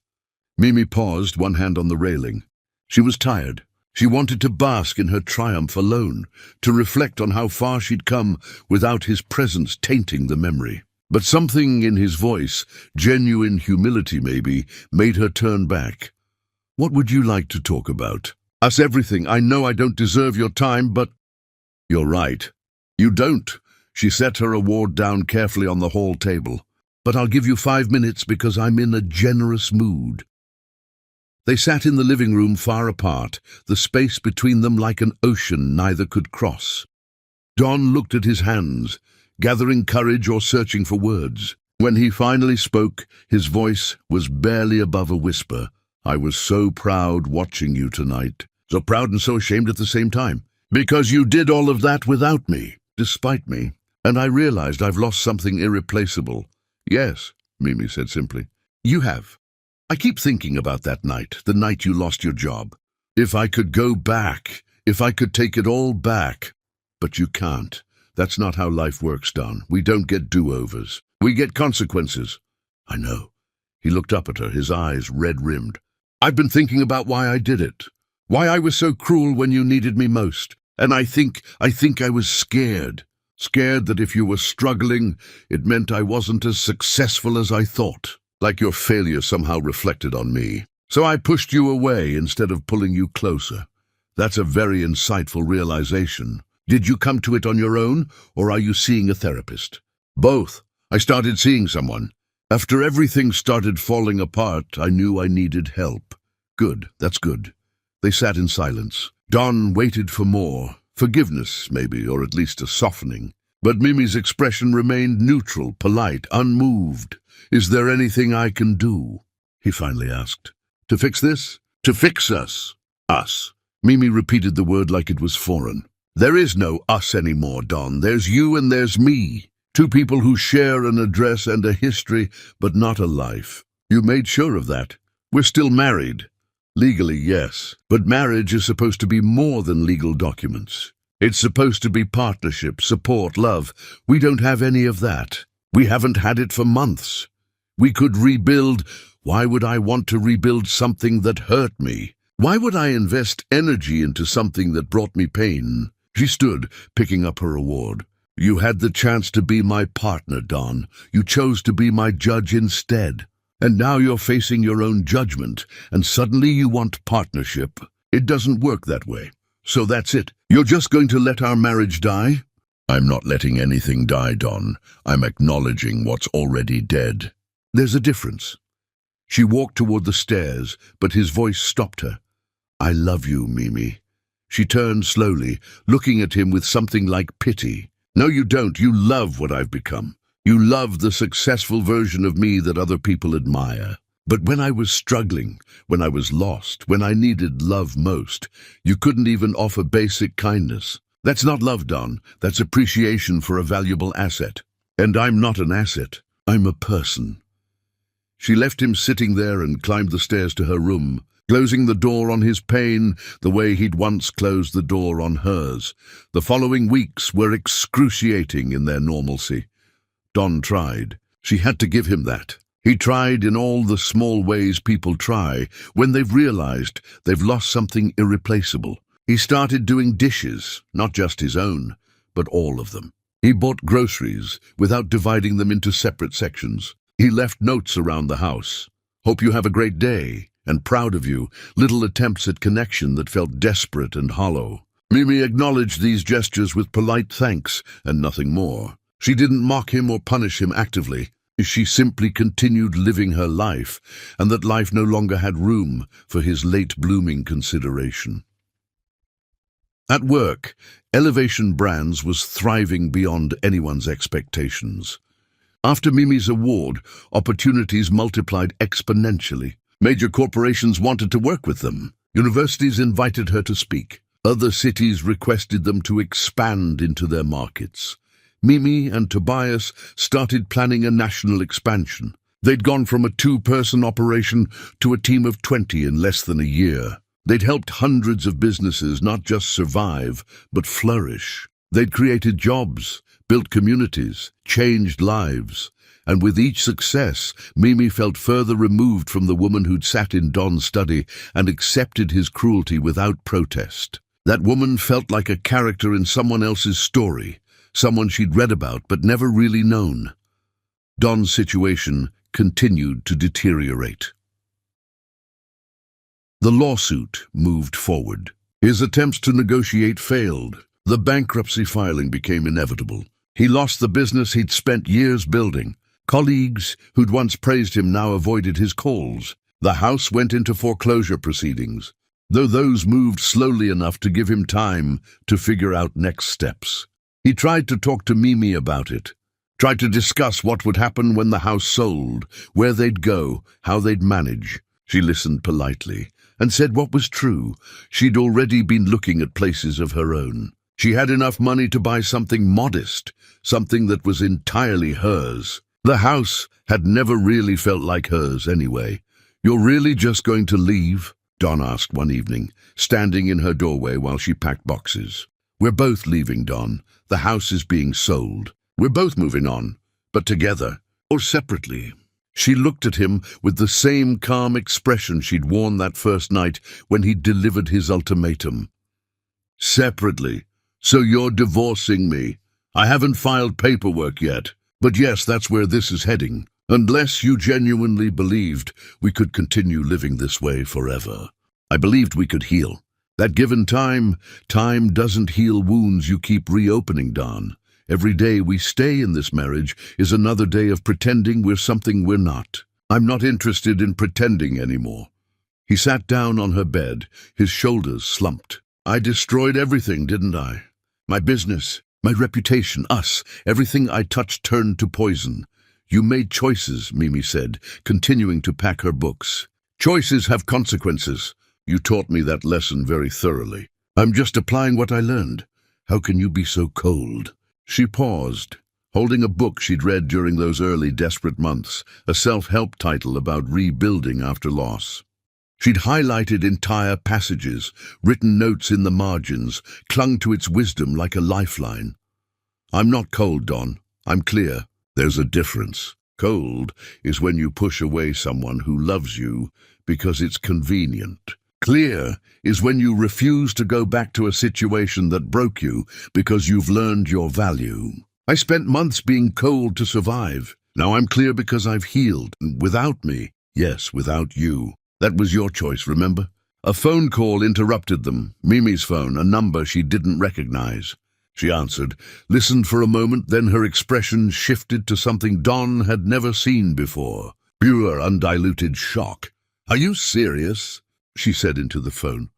Mimi paused, one hand on the railing. She was tired. She wanted to bask in her triumph alone, to reflect on how far she'd come without his presence tainting the memory. But something in his voice, genuine humility maybe, made her turn back. "What would you like to talk about?" "Us everything. I know I don't deserve your time, but—" "You're right. You don't." She set her award down carefully on the hall table. "But I'll give you 5 minutes because I'm in a generous mood." They sat in the living room far apart, the space between them like an ocean neither could cross. Don looked at his hands, gathering courage or searching for words. When he finally spoke, his voice was barely above a whisper. "I was so proud watching you tonight. So proud and so ashamed at the same time. Because you did all of that without me, despite me. And I realized I've lost something irreplaceable." "Yes," Mimi said simply. "You have. I keep thinking about that night, the night you lost your job. If I could go back, if I could take it all back. But you can't. That's not how life works, Don. We don't get do-overs. We get consequences." "I know." He looked up at her, his eyes red-rimmed. "I've been thinking about why I did it. Why I was so cruel when you needed me most. And I think I was scared. Scared that if you were struggling, it meant I wasn't as successful as I thought. Like your failure somehow reflected on me. So I pushed you away instead of pulling you closer. That's a very insightful realization. Did you come to it on your own, or are you seeing a therapist?" "Both. I started seeing someone. After everything started falling apart, I knew I needed help." "Good, that's good." They sat in silence. Don waited for more. Forgiveness, maybe, or at least a softening. But Mimi's expression remained neutral, polite, unmoved. "Is there anything I can do?" he finally asked. "To fix this? To fix us?" "Us." Mimi repeated the word like it was foreign. "There is no us anymore, Don. There's you and there's me. Two people who share an address and a history, but not a life. You made sure of that. We're still married. Legally, yes. But marriage is supposed to be more than legal documents. It's supposed to be partnership, support, love. We don't have any of that. We haven't had it for months. We could rebuild. Why would I want to rebuild something that hurt me? Why would I invest energy into something that brought me pain?" She stood, picking up her award. "You had the chance to be my partner, Don. You chose to be my judge instead. And now you're facing your own judgment, and suddenly you want partnership. It doesn't work that way. So that's it. You're just going to let our marriage die?" "I'm not letting anything die, Don. I'm acknowledging what's already dead." "There's a difference. She walked toward the stairs, but his voice stopped her. "I love you, Mimi." She turned slowly, looking at him with something like pity. "No, you don't. You love what I've become. You love the successful version of me that other people admire. But when I was struggling, when I was lost, when I needed love most, you couldn't even offer basic kindness. That's not love, Don. That's appreciation for a valuable asset. And I'm not an asset. I'm a person." She left him sitting there and climbed the stairs to her room, closing the door on his pain the way he'd once closed the door on hers. The following weeks were excruciating in their normalcy. Don tried. She had to give him that. He tried in all the small ways people try when they've realized they've lost something irreplaceable. He started doing dishes, not just his own, but all of them. He bought groceries without dividing them into separate sections. He left notes around the house. "Hope you have a great day," and "proud of you," little attempts at connection that felt desperate and hollow. Mimi acknowledged these gestures with polite thanks and nothing more. She didn't mock him or punish him actively. She simply continued living her life, and that life no longer had room for his late-blooming consideration. At work, Elevation Brands was thriving beyond anyone's expectations. After Mimi's award, opportunities multiplied exponentially. Major corporations wanted to work with them. Universities invited her to speak. Other cities requested them to expand into their markets. Mimi and Tobias started planning a national expansion. They'd gone from a 2-person operation to a team of 20 in less than a year. They'd helped hundreds of businesses not just survive, but flourish. They'd created jobs, built communities, changed lives. And with each success, Mimi felt further removed from the woman who'd sat in Don's study and accepted his cruelty without protest. That woman felt like a character in someone else's story, someone she'd read about but never really known. Don's situation continued to deteriorate. The lawsuit moved forward. His attempts to negotiate failed. The bankruptcy filing became inevitable. He lost the business he'd spent years building. Colleagues who'd once praised him now avoided his calls. The house went into foreclosure proceedings, though those moved slowly enough to give him time to figure out next steps. He tried to talk to Mimi about it, tried to discuss what would happen when the house sold, where they'd go, how they'd manage. She listened politely and said what was true. She'd already been looking at places of her own. She had enough money to buy something modest, something that was entirely hers. The house had never really felt like hers anyway. "You're really just going to leave?" Don asked one evening, standing in her doorway while she packed boxes. "We're both leaving, Don. The house is being sold. We're both moving on, but together or separately." She looked at him with the same calm expression she'd worn that first night when he delivered his ultimatum. "Separately? So you're divorcing me? I haven't filed paperwork yet. But yes, that's where this is heading. Unless you genuinely believed we could continue living this way forever." "I believed we could heal. That given time doesn't heal wounds you keep reopening, Don. Every day we stay in this marriage is another day of pretending we're something we're not. I'm not interested in pretending anymore." He sat down on her bed, his shoulders slumped. "I destroyed everything, didn't I? My business, my reputation, us. Everything I touched turned to poison. You made choices," Mimi said, continuing to pack her books. "Choices have consequences. You taught me that lesson very thoroughly. I'm just applying what I learned. How can you be so cold?" She paused, holding a book she'd read during those early desperate months, a self-help title about rebuilding after loss. She'd highlighted entire passages, written notes in the margins, clung to its wisdom like a lifeline. "I'm not cold, Don. I'm clear. There's a difference. Cold is when you push away someone who loves you because it's convenient. Clear is when you refuse to go back to a situation that broke you because you've learned your value. I spent months being cold to survive. Now I'm clear because I've healed. Without me. Yes, without you. That was your choice, remember?" A phone call interrupted them. Mimi's phone, a number she didn't recognize. She answered, listened for a moment, then her expression shifted to something Don had never seen before. Pure, undiluted shock. "Are you serious?" she said into the phone.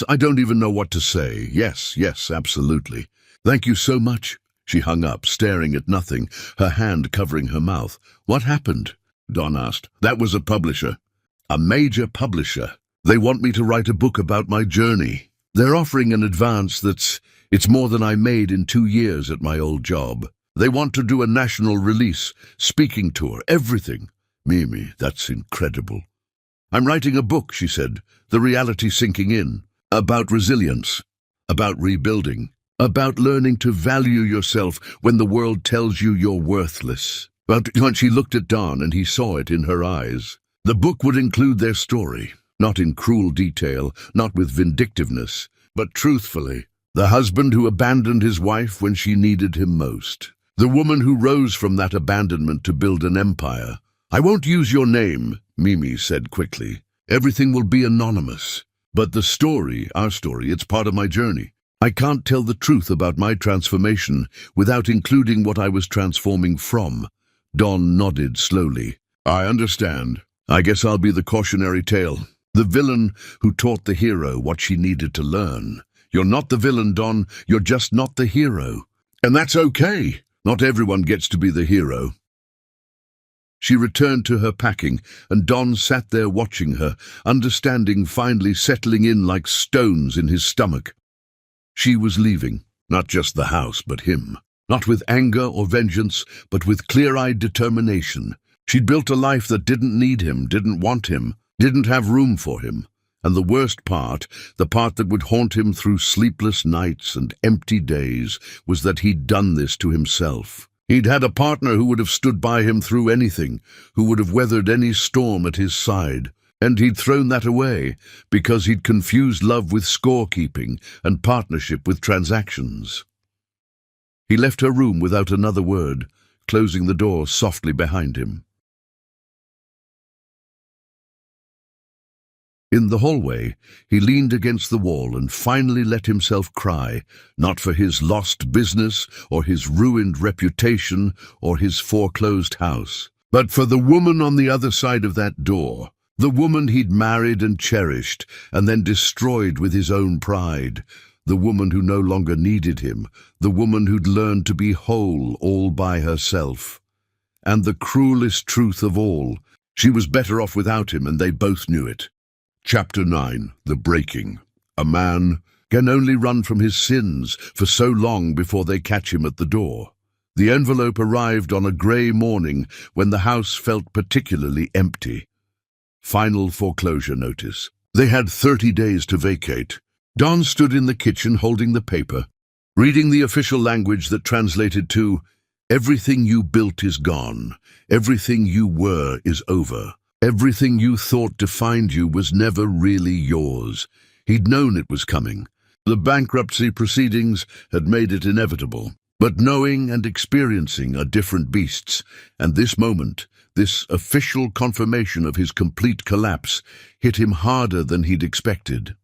I don't even know what to say. Yes, absolutely. Thank you so much." She hung up, staring at nothing, her hand covering her mouth. "What happened?" Don asked. "That was a publisher. A major publisher. They want me to write a book about my journey. They're offering an advance it's more than I made in 2 years at my old job. They want to do a national release, speaking tour, everything." "Mimi, that's incredible." "I'm writing a book," she said, the reality sinking in, "about resilience, about rebuilding, about learning to value yourself when the world tells you you're worthless." But when she looked at Don, and he saw it in her eyes. The book would include their story, not in cruel detail, not with vindictiveness, but truthfully. The husband who abandoned his wife when she needed him most. The woman who rose from that abandonment to build an empire. "I won't use your name," Mimi said quickly. "Everything will be anonymous. But the story, our story, it's part of my journey. I can't tell the truth about my transformation without including what I was transforming from." Don nodded slowly. "I understand. I guess I'll be the cautionary tale. The villain who taught the hero what she needed to learn. You're not the villain, Don. You're just not the hero. And that's okay. Not everyone gets to be the hero." She returned to her packing, and Don sat there watching her, understanding finally settling in like stones in his stomach. She was leaving, not just the house, but him. Not with anger or vengeance, but with clear-eyed determination. She'd built a life that didn't need him, didn't want him, didn't have room for him. And the worst part, the part that would haunt him through sleepless nights and empty days, was that he'd done this to himself. He'd had a partner who would have stood by him through anything, who would have weathered any storm at his side. And he'd thrown that away because he'd confused love with scorekeeping and partnership with transactions. He left her room without another word, closing the door softly behind him. In the hallway, he leaned against the wall and finally let himself cry, not for his lost business or his ruined reputation or his foreclosed house, but for the woman on the other side of that door, the woman he'd married and cherished and then destroyed with his own pride, the woman who no longer needed him, the woman who'd learned to be whole all by herself. And the cruelest truth of all, she was better off without him, and they both knew it. Chapter 9. The Breaking. A man can only run from his sins for so long before they catch him at the door. The envelope arrived on a grey morning when the house felt particularly empty. Final foreclosure notice. They had 30 days to vacate. Don stood in the kitchen holding the paper, reading the official language that translated to, "Everything you built is gone. Everything you were is over. Everything you thought defined you was never really yours." He'd known it was coming. The bankruptcy proceedings had made it inevitable. But knowing and experiencing are different beasts, and this moment, this official confirmation of his complete collapse, hit him harder than he'd expected.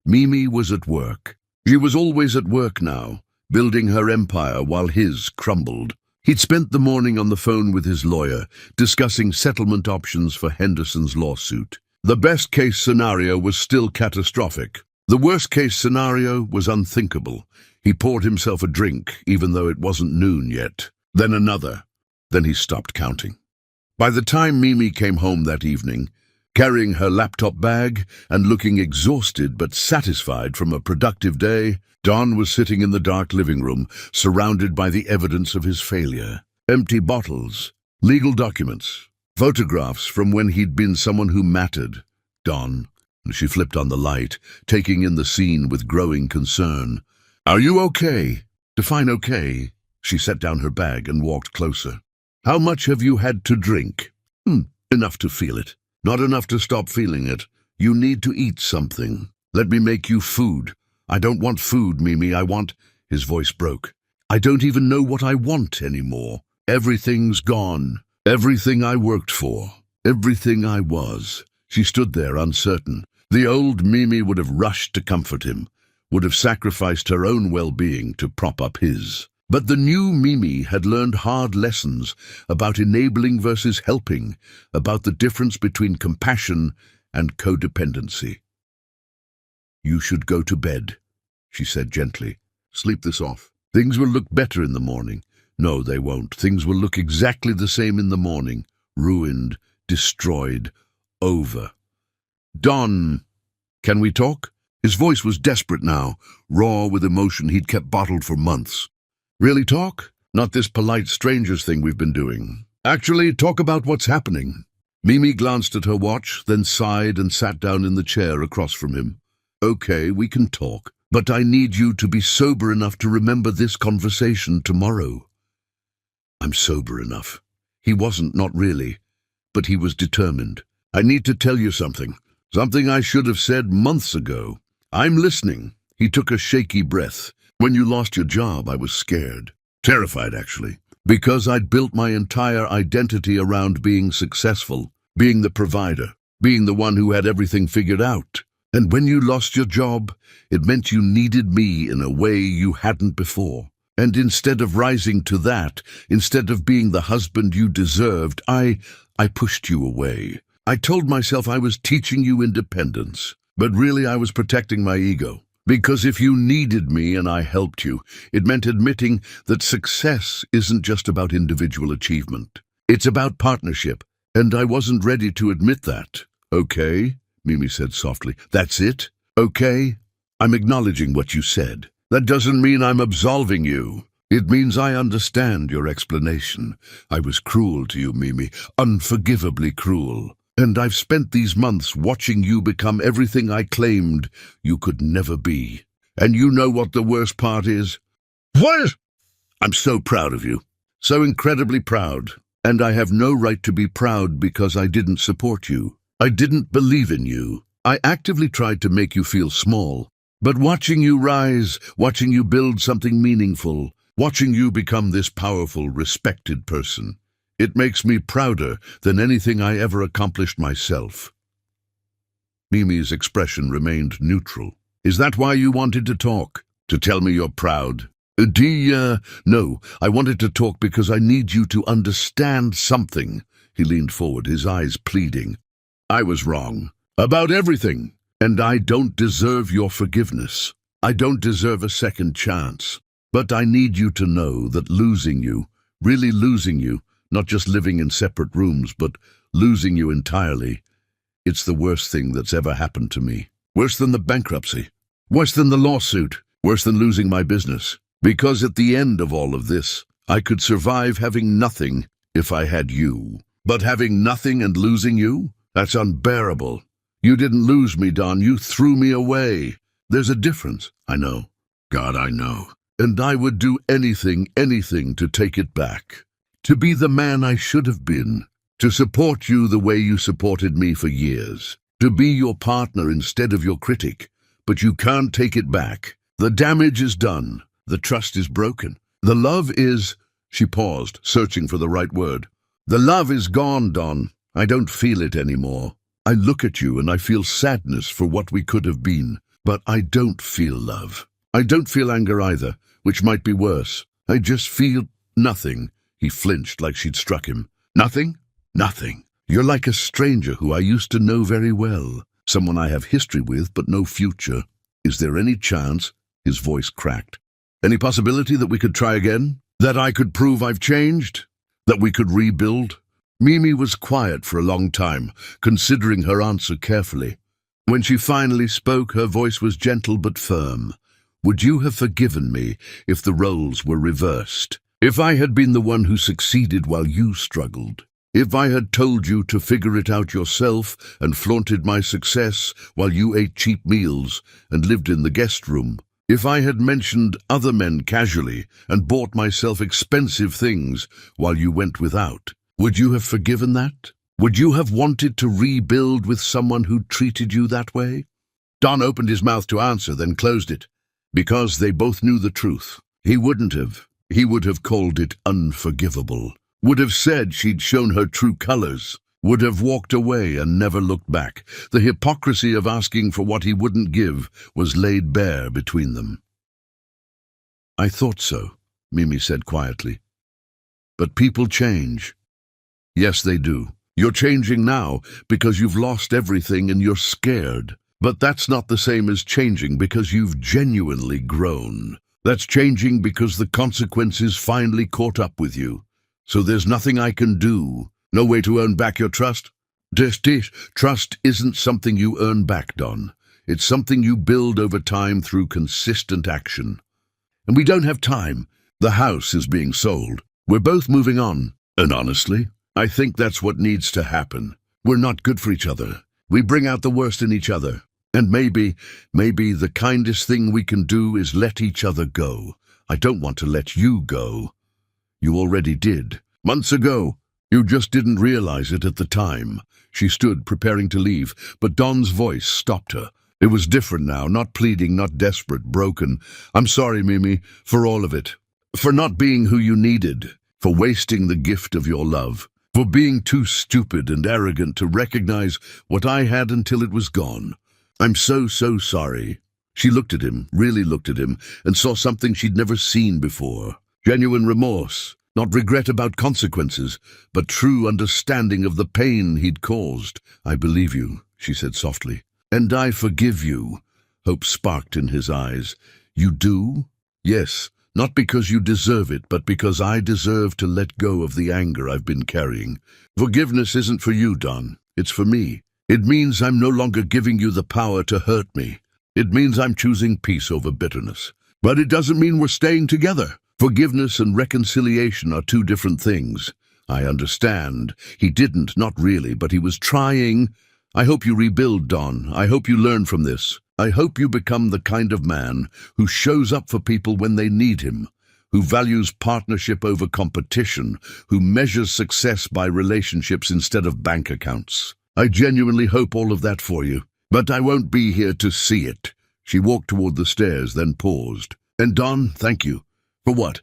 Mimi was at work. She was always at work now, building her empire while his crumbled. He'd spent the morning on the phone with his lawyer, discussing settlement options for Henderson's lawsuit. The best-case scenario was still catastrophic. The worst-case scenario was unthinkable. He poured himself a drink, even though it wasn't noon yet. Then another. Then he stopped counting. By the time Mimi came home that evening, carrying her laptop bag and looking exhausted but satisfied from a productive day, Don was sitting in the dark living room, surrounded by the evidence of his failure. Empty bottles, legal documents, photographs from when he'd been someone who mattered. Don. She flipped on the light, taking in the scene with growing concern. "Are you okay?" "Define okay." She set down her bag and walked closer. "How much have you had to drink?" Enough to feel it. Not enough to stop feeling it. You need to eat something. Let me make you food." "I don't want food, Mimi, I want—" His voice broke. "I don't even know what I want anymore. Everything's gone. Everything I worked for. Everything I was." She stood there uncertain. The old Mimi would have rushed to comfort him, would have sacrificed her own well-being to prop up his. But the new Mimi had learned hard lessons about enabling versus helping, about the difference between compassion and codependency. "You should go to bed," she said gently. "Sleep this off. Things will look better in the morning." "No, they won't. Things will look exactly the same in the morning. Ruined, destroyed, over." "Don, can we talk?" His voice was desperate now, raw with emotion he'd kept bottled for months. "Really talk? Not this polite strangers thing we've been doing. Actually, talk about what's happening." Mimi glanced at her watch, then sighed and sat down in the chair across from him. "Okay, we can talk, but I need you to be sober enough to remember this conversation tomorrow." "I'm sober enough." He wasn't, not really, but he was determined. "I need to tell you something. Something I should have said months ago." "I'm listening." He took a shaky breath. "When you lost your job, I was scared. Terrified, actually. Because I'd built my entire identity around being successful, being the provider, being the one who had everything figured out. And when you lost your job, it meant you needed me in a way you hadn't before. And instead of rising to that, instead of being the husband you deserved, I pushed you away. I told myself I was teaching you independence, but really I was protecting my ego. Because if you needed me and I helped you, it meant admitting that success isn't just about individual achievement. It's about partnership, and I wasn't ready to admit that." "Okay," Mimi said softly. "That's it? Okay? I'm acknowledging what you said. That doesn't mean I'm absolving you. It means I understand your explanation. I was cruel to you, Mimi, unforgivably cruel. And I've spent these months watching you become everything I claimed you could never be. And you know what the worst part is?" "What?" "I'm so proud of you. So incredibly proud. And I have no right to be proud because I didn't support you. I didn't believe in you. I actively tried to make you feel small. But watching you rise, watching you build something meaningful, watching you become this powerful, respected person, it makes me prouder than anything I ever accomplished myself." Mimi's expression remained neutral. "Is that why you wanted to talk? To tell me you're proud?" No, I wanted to talk because I need you to understand something." He leaned forward, his eyes pleading. "I was wrong. About everything. And I don't deserve your forgiveness. I don't deserve a second chance. But I need you to know that losing you, really losing you, not just living in separate rooms, but losing you entirely, it's the worst thing that's ever happened to me. Worse than the bankruptcy. Worse than the lawsuit. Worse than losing my business. Because at the end of all of this, I could survive having nothing if I had you. But having nothing and losing you, that's unbearable. You didn't lose me, Don. You threw me away. There's a difference. I know. God, I know. And I would do anything to take it back. To be the man I should have been. To support you the way you supported me for years. To be your partner instead of your critic. But you can't take it back. The damage is done. The trust is broken. The love is... She paused, searching for the right word. "The love is gone, Don. I don't feel it anymore. I look at you and I feel sadness for what we could have been. But I don't feel love. I don't feel anger either, which might be worse. I just feel nothing." He flinched like she'd struck him. "Nothing? Nothing. You're like a stranger who I used to know very well. Someone I have history with, but no future. Is there any chance?" His voice cracked. "Any possibility that we could try again? That I could prove I've changed? That we could rebuild?" Mimi was quiet for a long time, considering her answer carefully. When she finally spoke, her voice was gentle but firm. "Would you have forgiven me if the roles were reversed? If I had been the one who succeeded while you struggled? If I had told you to figure it out yourself and flaunted my success while you ate cheap meals and lived in the guest room? If I had mentioned other men casually and bought myself expensive things while you went without? Would you have forgiven that? Would you have wanted to rebuild with someone who treated you that way?" Don opened his mouth to answer, then closed it. Because they both knew the truth. He wouldn't have. He would have called it unforgivable. Would have said she'd shown her true colors. Would have walked away and never looked back. The hypocrisy of asking for what he wouldn't give was laid bare between them. "I thought so," Mimi said quietly. But people change. Yes, they do. You're changing now because you've lost everything and you're scared. But that's not the same as changing because you've genuinely grown. That's changing because the consequences finally caught up with you. So there's nothing I can do. No way to earn back your trust? Trust isn't something you earn back, Don. It's something you build over time through consistent action. And we don't have time. The house is being sold. We're both moving on. And honestly, I think that's what needs to happen. We're not good for each other. We bring out the worst in each other. And maybe the kindest thing we can do is let each other go. I don't want to let you go. You already did. Months ago. You just didn't realize it at the time. She stood, preparing to leave, but Don's voice stopped her. It was different now, not pleading, not desperate, broken. I'm sorry, Mimi, for all of it. For not being who you needed. For wasting the gift of your love. For being too stupid and arrogant to recognize what I had until it was gone. I'm so sorry. She looked at him, really looked at him, and saw something she'd never seen before. Genuine remorse. Not regret about consequences, but true understanding of the pain he'd caused. I believe you, she said softly. And I forgive you. Hope sparked in his eyes. You do? Yes, not because you deserve it, but because I deserve to let go of the anger I've been carrying. Forgiveness isn't for you, Don. It's for me. It means I'm no longer giving you the power to hurt me. It means I'm choosing peace over bitterness. But it doesn't mean we're staying together. Forgiveness and reconciliation are two different things. I understand. He didn't, not really, but he was trying. I hope you rebuild, Don. I hope you learn from this. I hope you become the kind of man who shows up for people when they need him, who values partnership over competition, who measures success by relationships instead of bank accounts. I genuinely hope all of that for you, but I won't be here to see it. She walked toward the stairs, then paused. And Don, thank you. For what?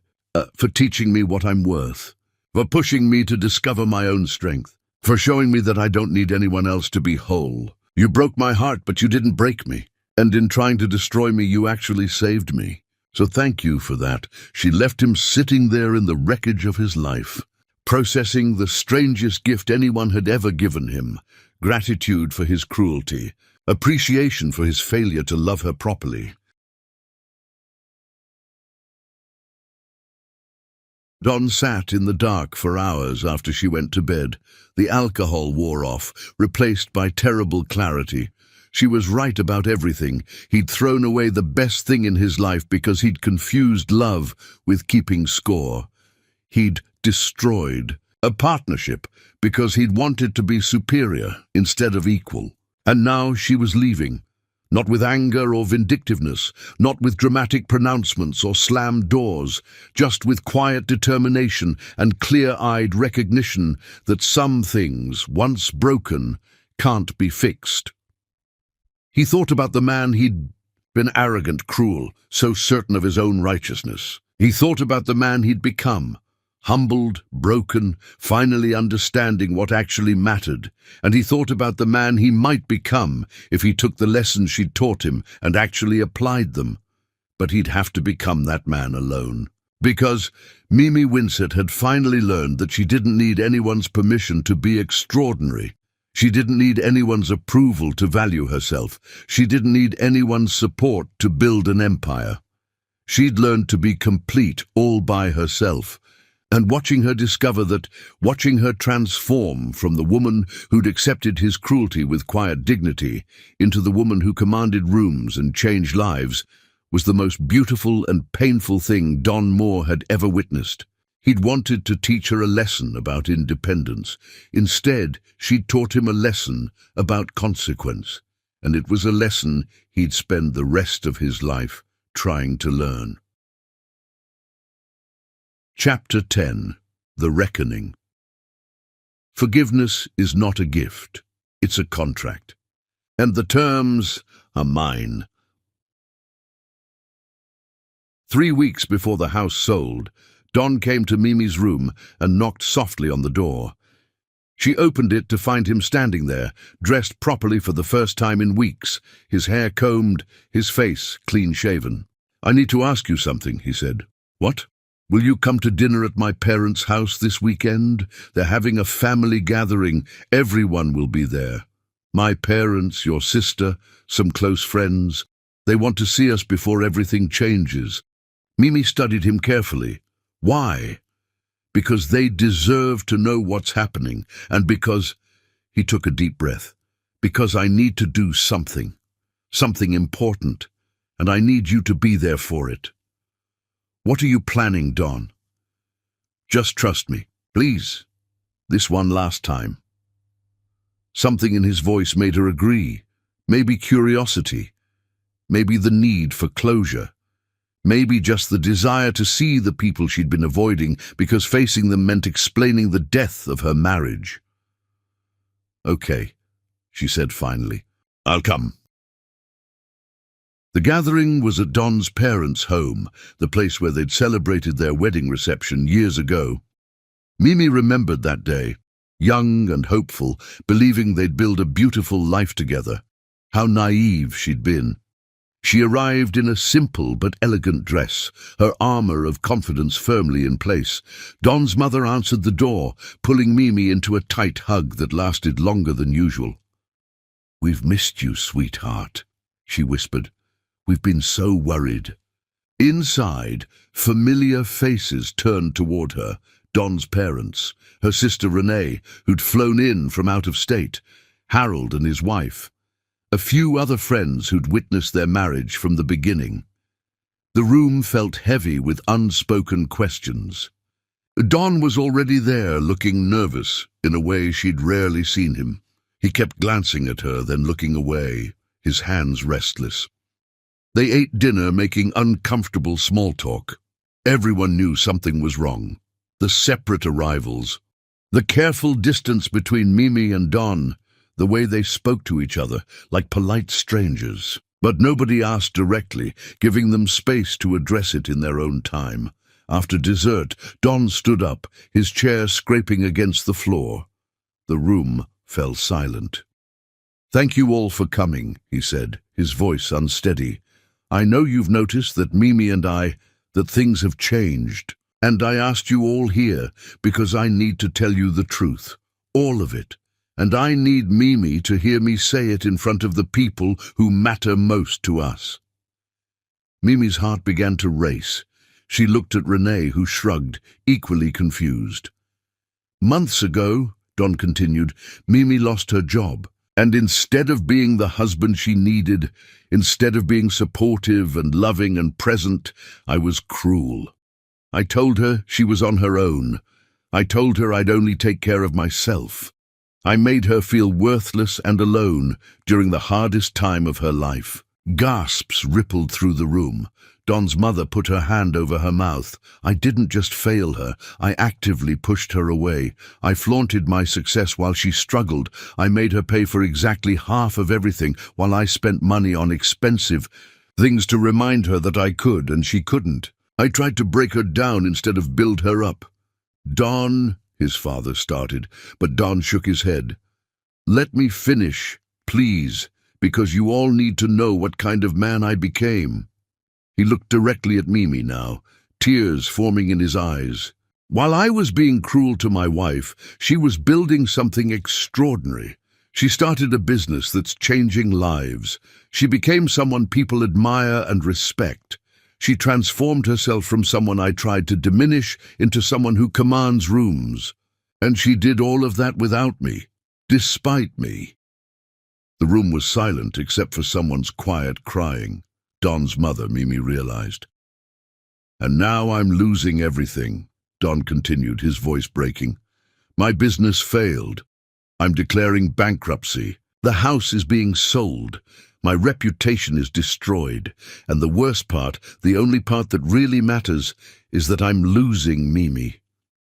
For teaching me what I'm worth. For pushing me to discover my own strength. For showing me that I don't need anyone else to be whole. You broke my heart, but you didn't break me. And in trying to destroy me, you actually saved me. So thank you for that. She left him sitting there in the wreckage of his life, processing the strangest gift anyone had ever given him. Gratitude for his cruelty. Appreciation for his failure to love her properly. Don sat in the dark for hours after she went to bed. The alcohol wore off, replaced by terrible clarity. She was right about everything. He'd thrown away the best thing in his life because he'd confused love with keeping score. He'd destroyed a partnership because he'd wanted to be superior instead of equal. And now she was leaving. Not with anger or vindictiveness, not with dramatic pronouncements or slammed doors, just with quiet determination and clear-eyed recognition that some things, once broken, can't be fixed. He thought about the man he'd been arrogant, cruel, so certain of his own righteousness. He thought about the man he'd become, humbled, broken, finally understanding what actually mattered, and he thought about the man he might become if he took the lessons she'd taught him and actually applied them. But he'd have to become that man alone. Because Mimi Winsett had finally learned that she didn't need anyone's permission to be extraordinary. She didn't need anyone's approval to value herself. She didn't need anyone's support to build an empire. She'd learned to be complete all by herself. And watching her transform from the woman who'd accepted his cruelty with quiet dignity into the woman who commanded rooms and changed lives was the most beautiful and painful thing Don Moore had ever witnessed. He'd wanted to teach her a lesson about independence. Instead, she'd taught him a lesson about consequence, and it was a lesson he'd spend the rest of his life trying to learn. Chapter 10. The Reckoning. Forgiveness is not a gift, it's a contract. And the terms are mine. 3 weeks before the house sold, Don came to Mimi's room and knocked softly on the door. She opened it to find him standing there, dressed properly for the first time in weeks, his hair combed, his face clean-shaven. "I need to ask you something," he said. "What?" Will you come to dinner at my parents' house this weekend? They're having a family gathering. Everyone will be there. My parents, your sister, some close friends. They want to see us before everything changes." Mimi studied him carefully. Why? Because they deserve to know what's happening, and because, he took a deep breath, because I need to do something important, and I need you to be there for it. What are you planning, Don? Just trust me, please. This one last time. Something in his voice made her agree. Maybe curiosity. Maybe the need for closure. Maybe just the desire to see the people she'd been avoiding because facing them meant explaining the death of her marriage. "Okay," she said finally. "I'll come." The gathering was at Don's parents' home, the place where they'd celebrated their wedding reception years ago. Mimi remembered that day, young and hopeful, believing they'd build a beautiful life together. How naive she'd been. She arrived in a simple but elegant dress, her armor of confidence firmly in place. Don's mother answered the door, pulling Mimi into a tight hug that lasted longer than usual. "We've missed you, sweetheart," she whispered. "We've been so worried." Inside, familiar faces turned toward her. Don's parents, her sister Renee, who'd flown in from out of state, Harold and his wife, a few other friends who'd witnessed their marriage from the beginning. The room felt heavy with unspoken questions. Don was already there, looking nervous, in a way she'd rarely seen him. He kept glancing at her, then looking away, his hands restless. They ate dinner, making uncomfortable small talk. Everyone knew something was wrong. The separate arrivals, the careful distance between Mimi and Don, the way they spoke to each other, like polite strangers. But nobody asked directly, giving them space to address it in their own time. After dessert, Don stood up, his chair scraping against the floor. The room fell silent. "Thank you all for coming," he said, his voice unsteady. "I know you've noticed that Mimi and that things have changed. And I asked you all here because I need to tell you the truth, all of it. And I need Mimi to hear me say it in front of the people who matter most to us." Mimi's heart began to race. She looked at Renee, who shrugged, equally confused. "Months ago," Don continued, "Mimi lost her job. And instead of being the husband she needed, instead of being supportive and loving and present, I was cruel. I told her she was on her own. I told her I'd only take care of myself. I made her feel worthless and alone during the hardest time of her life." Gasps rippled through the room. Don's mother put her hand over her mouth. "I didn't just fail her. I actively pushed her away. I flaunted my success while she struggled. I made her pay for exactly half of everything while I spent money on expensive things to remind her that I could and she couldn't. I tried to break her down instead of build her up." "Don," his father started, but Don shook his head. "Let me finish, please, because you all need to know what kind of man I became." He looked directly at Mimi now, tears forming in his eyes. "While I was being cruel to my wife, she was building something extraordinary. She started a business that's changing lives. She became someone people admire and respect. She transformed herself from someone I tried to diminish into someone who commands rooms. And she did all of that without me, despite me." The room was silent except for someone's quiet crying. Don's mother, Mimi realized. "And now I'm losing everything," Don continued, his voice breaking. "My business failed. I'm declaring bankruptcy. The house is being sold. My reputation is destroyed. And the worst part, the only part that really matters, is that I'm losing Mimi.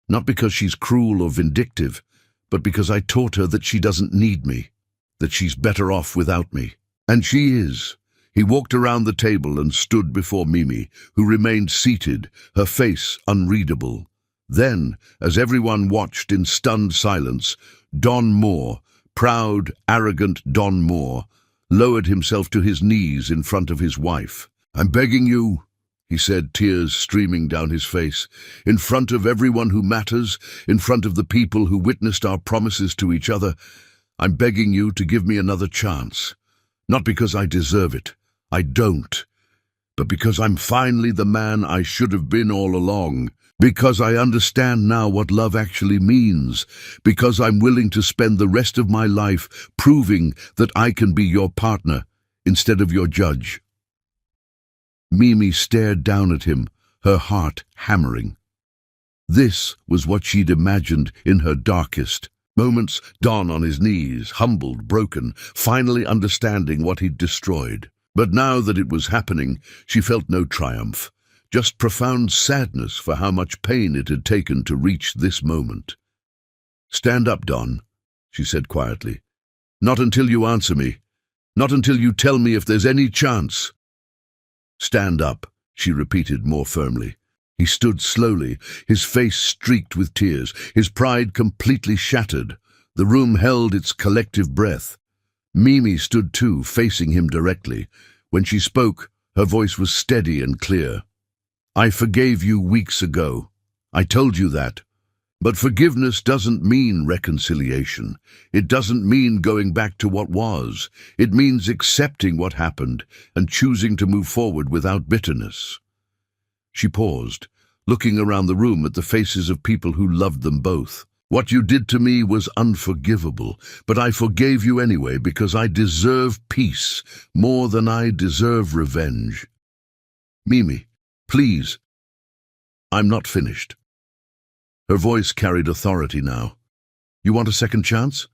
Not because she's cruel or vindictive, but because I taught her that she doesn't need me, that she's better off without me. And she is." He walked around the table and stood before Mimi, who remained seated, her face unreadable. Then, as everyone watched in stunned silence, Don Moore, proud, arrogant Don Moore, lowered himself to his knees in front of his wife. "I'm begging you," he said, tears streaming down his face. In front of everyone who matters, in front of the people who witnessed our promises to each other, I'm begging you to give me another chance. Not because I deserve it. I don't. But because I'm finally the man I should have been all along. Because I understand now what love actually means. Because I'm willing to spend the rest of my life proving that I can be your partner instead of your judge. Mimi stared down at him, her heart hammering. This was what she'd imagined in her darkest moments. Don on his knees, humbled, broken, finally understanding what he'd destroyed. But now that it was happening, she felt no triumph, just profound sadness for how much pain it had taken to reach this moment. "Stand up, Don," she said quietly. "Not until you answer me. Not until you tell me if there's any chance." "Stand up," she repeated more firmly. He stood slowly, his face streaked with tears, his pride completely shattered. The room held its collective breath. Mimi stood too, facing him directly. When she spoke, her voice was steady and clear. "I forgave you weeks ago. I told you that. But forgiveness doesn't mean reconciliation. It doesn't mean going back to what was. It means accepting what happened and choosing to move forward without bitterness." She paused, looking around the room at the faces of people who loved them both. "What you did to me was unforgivable, but I forgave you anyway because I deserve peace more than I deserve revenge. Mimi, please, I'm not finished." Her voice carried authority now. "You want a second chance?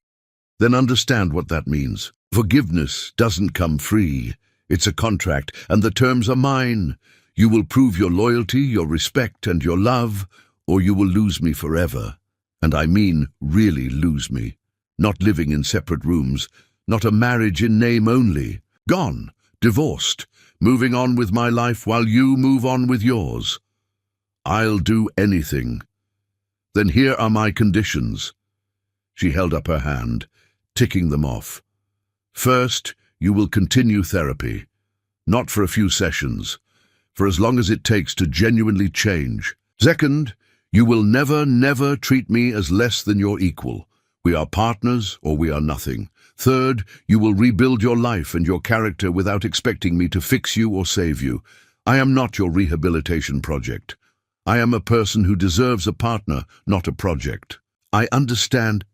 Then understand what that means. Forgiveness doesn't come free. It's a contract, and the terms are mine. You will prove your loyalty, your respect, and your love, or you will lose me forever. And I mean really lose me. Not living in separate rooms, not a marriage in name only. Gone, divorced, moving on with my life while you move on with yours. I'll do anything. Then here are my conditions." She held up her hand, ticking them off. "First, you will continue therapy. Not for a few sessions, for as long as it takes to genuinely change. Second, you will never treat me as less than your equal. We are partners or we are nothing. Third, you will rebuild your life and your character without expecting me to fix you or save you. I am not your rehabilitation project. I am a person who deserves a partner, not a project. I understand."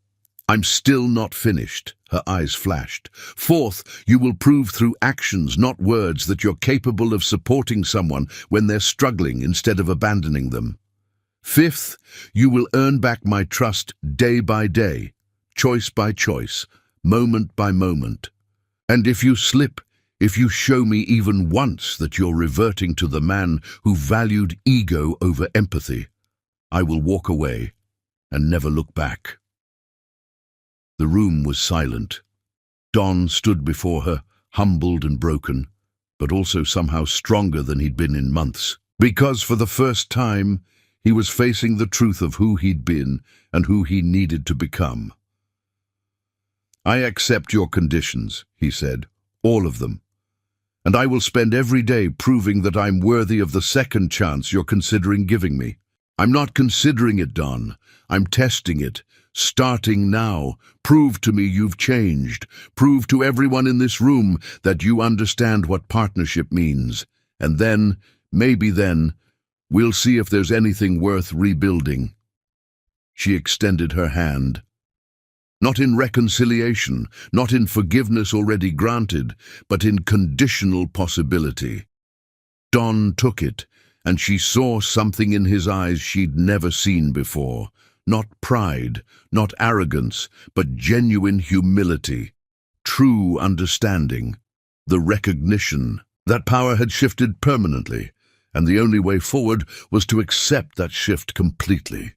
"I'm still not finished," her eyes flashed. "Fourth, you will prove through actions, not words, that you're capable of supporting someone when they're struggling instead of abandoning them. Fifth, you will earn back my trust day by day, choice by choice, moment by moment. And if you slip, if you show me even once that you're reverting to the man who valued ego over empathy, I will walk away and never look back." The room was silent. Don stood before her, humbled and broken, but also somehow stronger than he'd been in months. Because for the first time, he was facing the truth of who he'd been and who he needed to become. "I accept your conditions," he said, "all of them. And I will spend every day proving that I'm worthy of the second chance you're considering giving me. I'm not considering it, Don. I'm testing it. Starting now. Prove to me you've changed. Prove to everyone in this room that you understand what partnership means. And then, maybe then, we'll see if there's anything worth rebuilding." She extended her hand. Not in reconciliation, not in forgiveness already granted, but in conditional possibility. Don took it, and she saw something in his eyes she'd never seen before. Not pride, not arrogance, but genuine humility, true understanding, the recognition that power had shifted permanently, and the only way forward was to accept that shift completely.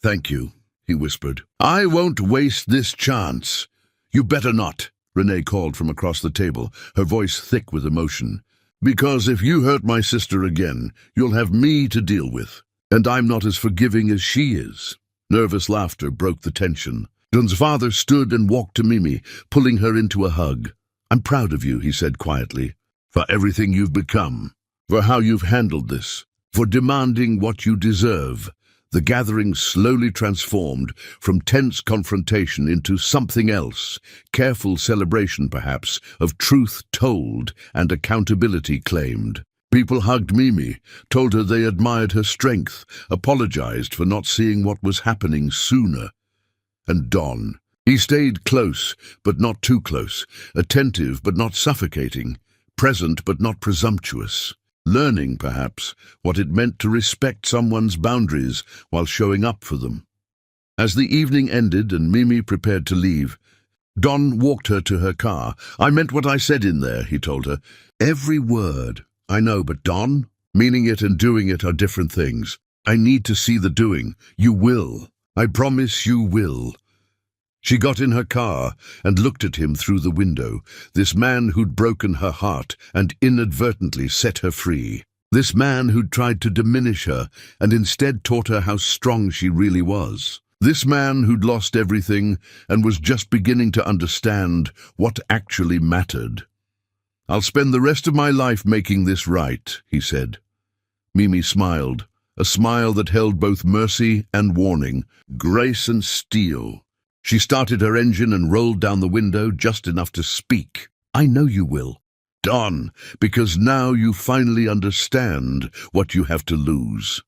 "Thank you," he whispered. "I won't waste this chance." "You better not," Renee called from across the table, her voice thick with emotion. "Because if you hurt my sister again, you'll have me to deal with. And I'm not as forgiving as she is." Nervous laughter broke the tension. Don's father stood and walked to Mimi, pulling her into a hug. "I'm proud of you," he said quietly, "for everything you've become. for how you've handled this, for demanding what you deserve." The gathering slowly transformed from tense confrontation into something else, careful celebration perhaps, of truth told and accountability claimed. People hugged Mimi, told her they admired her strength, apologized for not seeing what was happening sooner. And Don, he stayed close, but not too close, attentive but not suffocating, present but not presumptuous. Learning, perhaps, what it meant to respect someone's boundaries while showing up for them. As the evening ended and Mimi prepared to leave, Don walked her to her car. "I meant what I said in there," he told her. "Every word. I know, but Don, meaning it and doing it are different things. I need to see the doing. You will. I promise you will." She got in her car and looked at him through the window, this man who'd broken her heart and inadvertently set her free. This man who'd tried to diminish her and instead taught her how strong she really was. This man who'd lost everything and was just beginning to understand what actually mattered. "I'll spend the rest of my life making this right," he said. Mimi smiled, a smile that held both mercy and warning, grace and steel. She started her engine and rolled down the window just enough to speak. "I know you will, Don, because now you finally understand what you have to lose."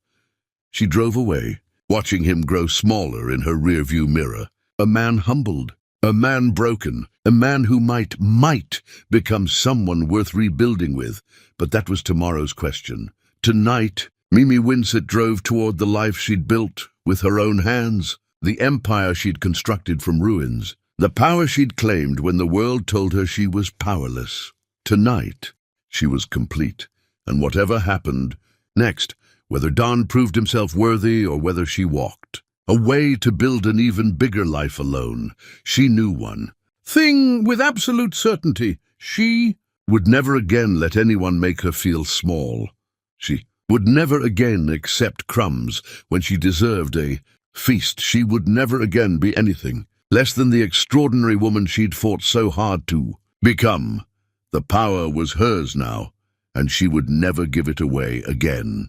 She drove away, watching him grow smaller in her rearview mirror. A man humbled, a man broken, a man who might become someone worth rebuilding with. But that was tomorrow's question. Tonight, Mimi Winsett drove toward the life she'd built with her own hands. The empire she'd constructed from ruins, the power she'd claimed when the world told her she was powerless. Tonight, she was complete, and whatever happened next, whether Don proved himself worthy or whether she walked away to build an even bigger life alone, she knew one thing with absolute certainty: she would never again let anyone make her feel small. She would never again accept crumbs when she deserved a feast. She would never again be anything less than the extraordinary woman she'd fought so hard to become. The power was hers now, and she would never give it away again.